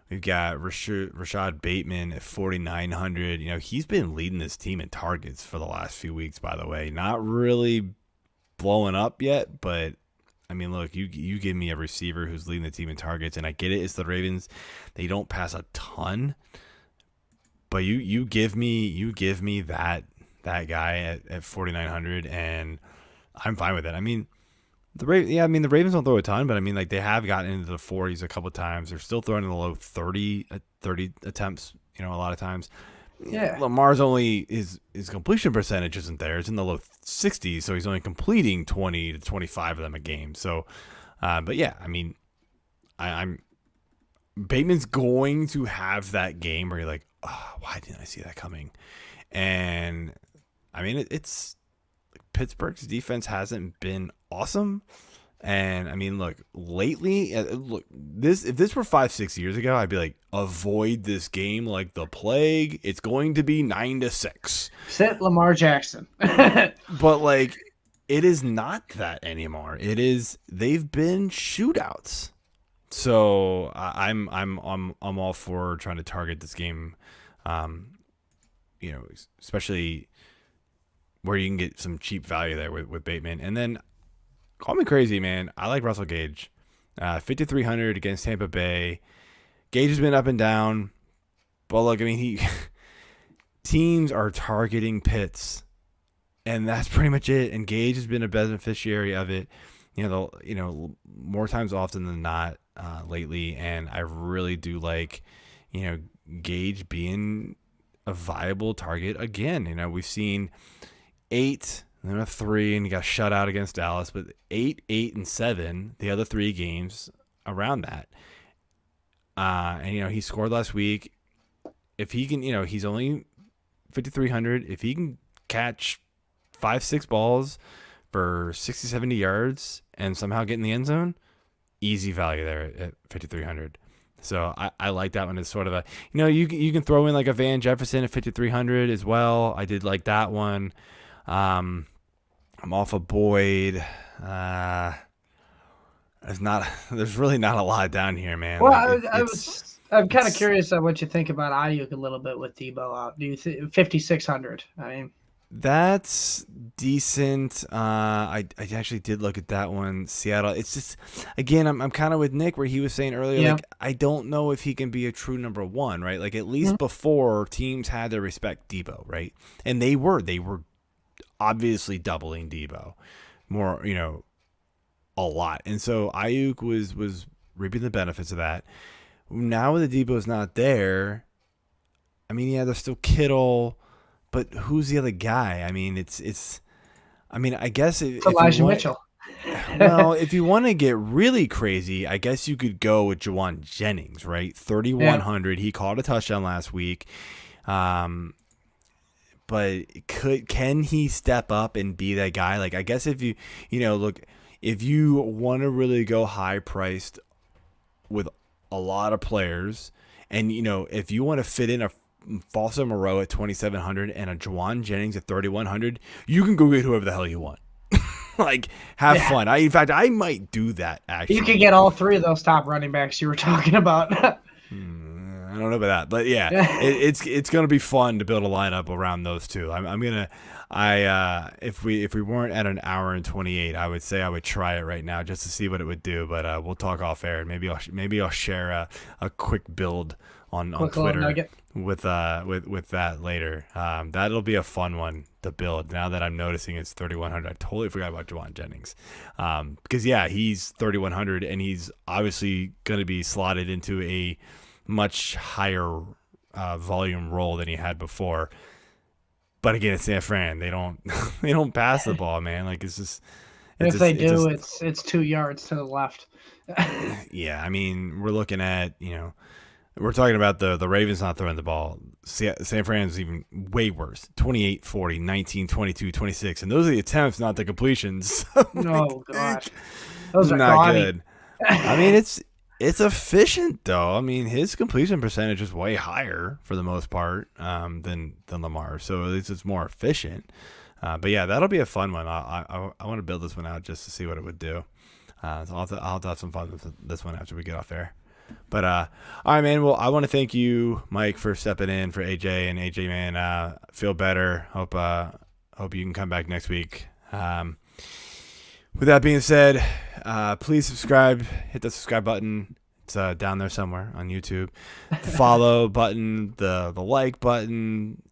We've got Rashad Bateman at 4,900. He's been leading this team in targets for the last few weeks, by the way. Not really blowing up yet, but I mean, look, you give me a receiver who's leading the team in targets, and I get it. It's the Ravens. They don't pass a ton, but you give me that guy at 4,900, and I'm fine with it. I mean, the Ravens don't throw a ton, but I mean, they have gotten into the 40s a couple times. They're still throwing in the low 30 attempts, a lot of times. Yeah. Lamar's his completion percentage isn't there. It's in the low 60s, so he's only completing 20 to 25 of them a game. So, but yeah, I mean, I'm Bateman's going to have that game where you're like, oh, why didn't I see that coming? And I mean, it's Pittsburgh's defense hasn't been awesome. And I mean, look, lately, if this were 5-6 years ago, I'd be like, avoid this game like the plague. It's going to be 9-6. Sit Lamar Jackson. But it is not that anymore. They've been shootouts. So I'm all for trying to target this game. Especially where you can get some cheap value there with Bateman. And then, call me crazy, man, I like Russell Gage. 5,300 against Tampa Bay. Gage has been up and down. But look, I mean, teams are targeting Pitts. And that's pretty much it. And Gage has been a beneficiary of it, more times often than not lately. And I really do like, Gage being a viable target again. We've seen 8, and then a 3, and he got shut out against Dallas, but 8, 8, and 7, the other 3 games around that. And he scored last week. If he can, he's only 5,300. If he can catch 5-6 balls for 60, 70 yards and somehow get in the end zone, easy value there at 5,300. So I like that one as sort of a, you can throw in like a Van Jefferson at 5,300 as well. I did like that one. I'm off of Boyd. There's really not a lot down here, man. Well, I'm kind of curious on what you think about Ayuk a little bit with Deebo out. Do you think 5,600? I mean, that's decent. I actually did look at that one. Seattle. It's just, again, I'm kind of with Nick where he was saying earlier, I don't know if he can be a true number one, right? At least before teams had to respect Deebo, right? And they were obviously doubling Deebo more, a lot. And so Ayuk was reaping the benefits of that. Now that Deebo's not there, I mean, there's still Kittle. But who's the other guy? I mean, I guess it's Elijah Mitchell. Well, if you want to get really crazy, I guess you could go with Juwan Jennings, right? 3,100. He caught a touchdown last week. But can he step up and be that guy? I guess if you if you want to really go high priced with a lot of players, and if you want to fit in a Foster Moreau at 2,700 and a Juwan Jennings at 3,100, you can go get whoever the hell you want. Have fun. In fact, I might do that, actually. You could get all 3 of those top running backs you were talking about. I don't know about that, but it's going to be fun to build a lineup around those two. If we weren't at an hour and 28, I would say I would try it right now just to see what it would do, but we'll talk off air, and maybe I'll share a quick build on Twitter with that later. That'll be a fun one to build. Now that I'm noticing it's 3,100, I totally forgot about Juwan Jennings, because he's 3,100, and he's obviously going to be slotted into a much higher volume role than he had before. But again, it's San Fran. They don't they don't pass the ball, man. Like it's just. If they do, it's 2 yards to the left. Yeah, I mean, we're looking at, we're talking about the Ravens not throwing the ball. San Fran's even way worse. 28, 40, 19, 22, 26. And those are the attempts, not the completions. Oh, gosh. Those are not gaudy. good. I mean, it's efficient, though. I mean, his completion percentage is way higher for the most part than Lamar. So at least it's more efficient. But yeah, that'll be a fun one. I want to build this one out just to see what it would do. So I'll have to have some fun with this one after we get off air. But all right, man. Well, I want to thank you, Mike, for stepping in for AJ. And AJ, man, feel better. Hope you can come back next week. With that being said, please subscribe. Hit the subscribe button. It's down there somewhere on YouTube. The follow button, the like button.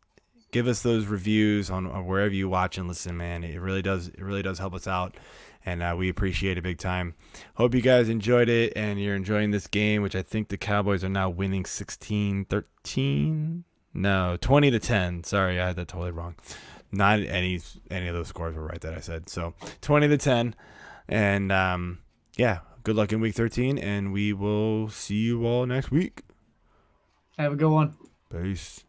Give us those reviews on wherever you watch and listen, man. It really does help us out, and we appreciate it big time. Hope you guys enjoyed it, and you're enjoying this game, which I think the Cowboys are now winning 16-13. No, 20-10. Sorry, I had that totally wrong. Not any of those scores were right that I said. So 20-10, and yeah, good luck in week 13, and we will see you all next week. Have a good one. Peace.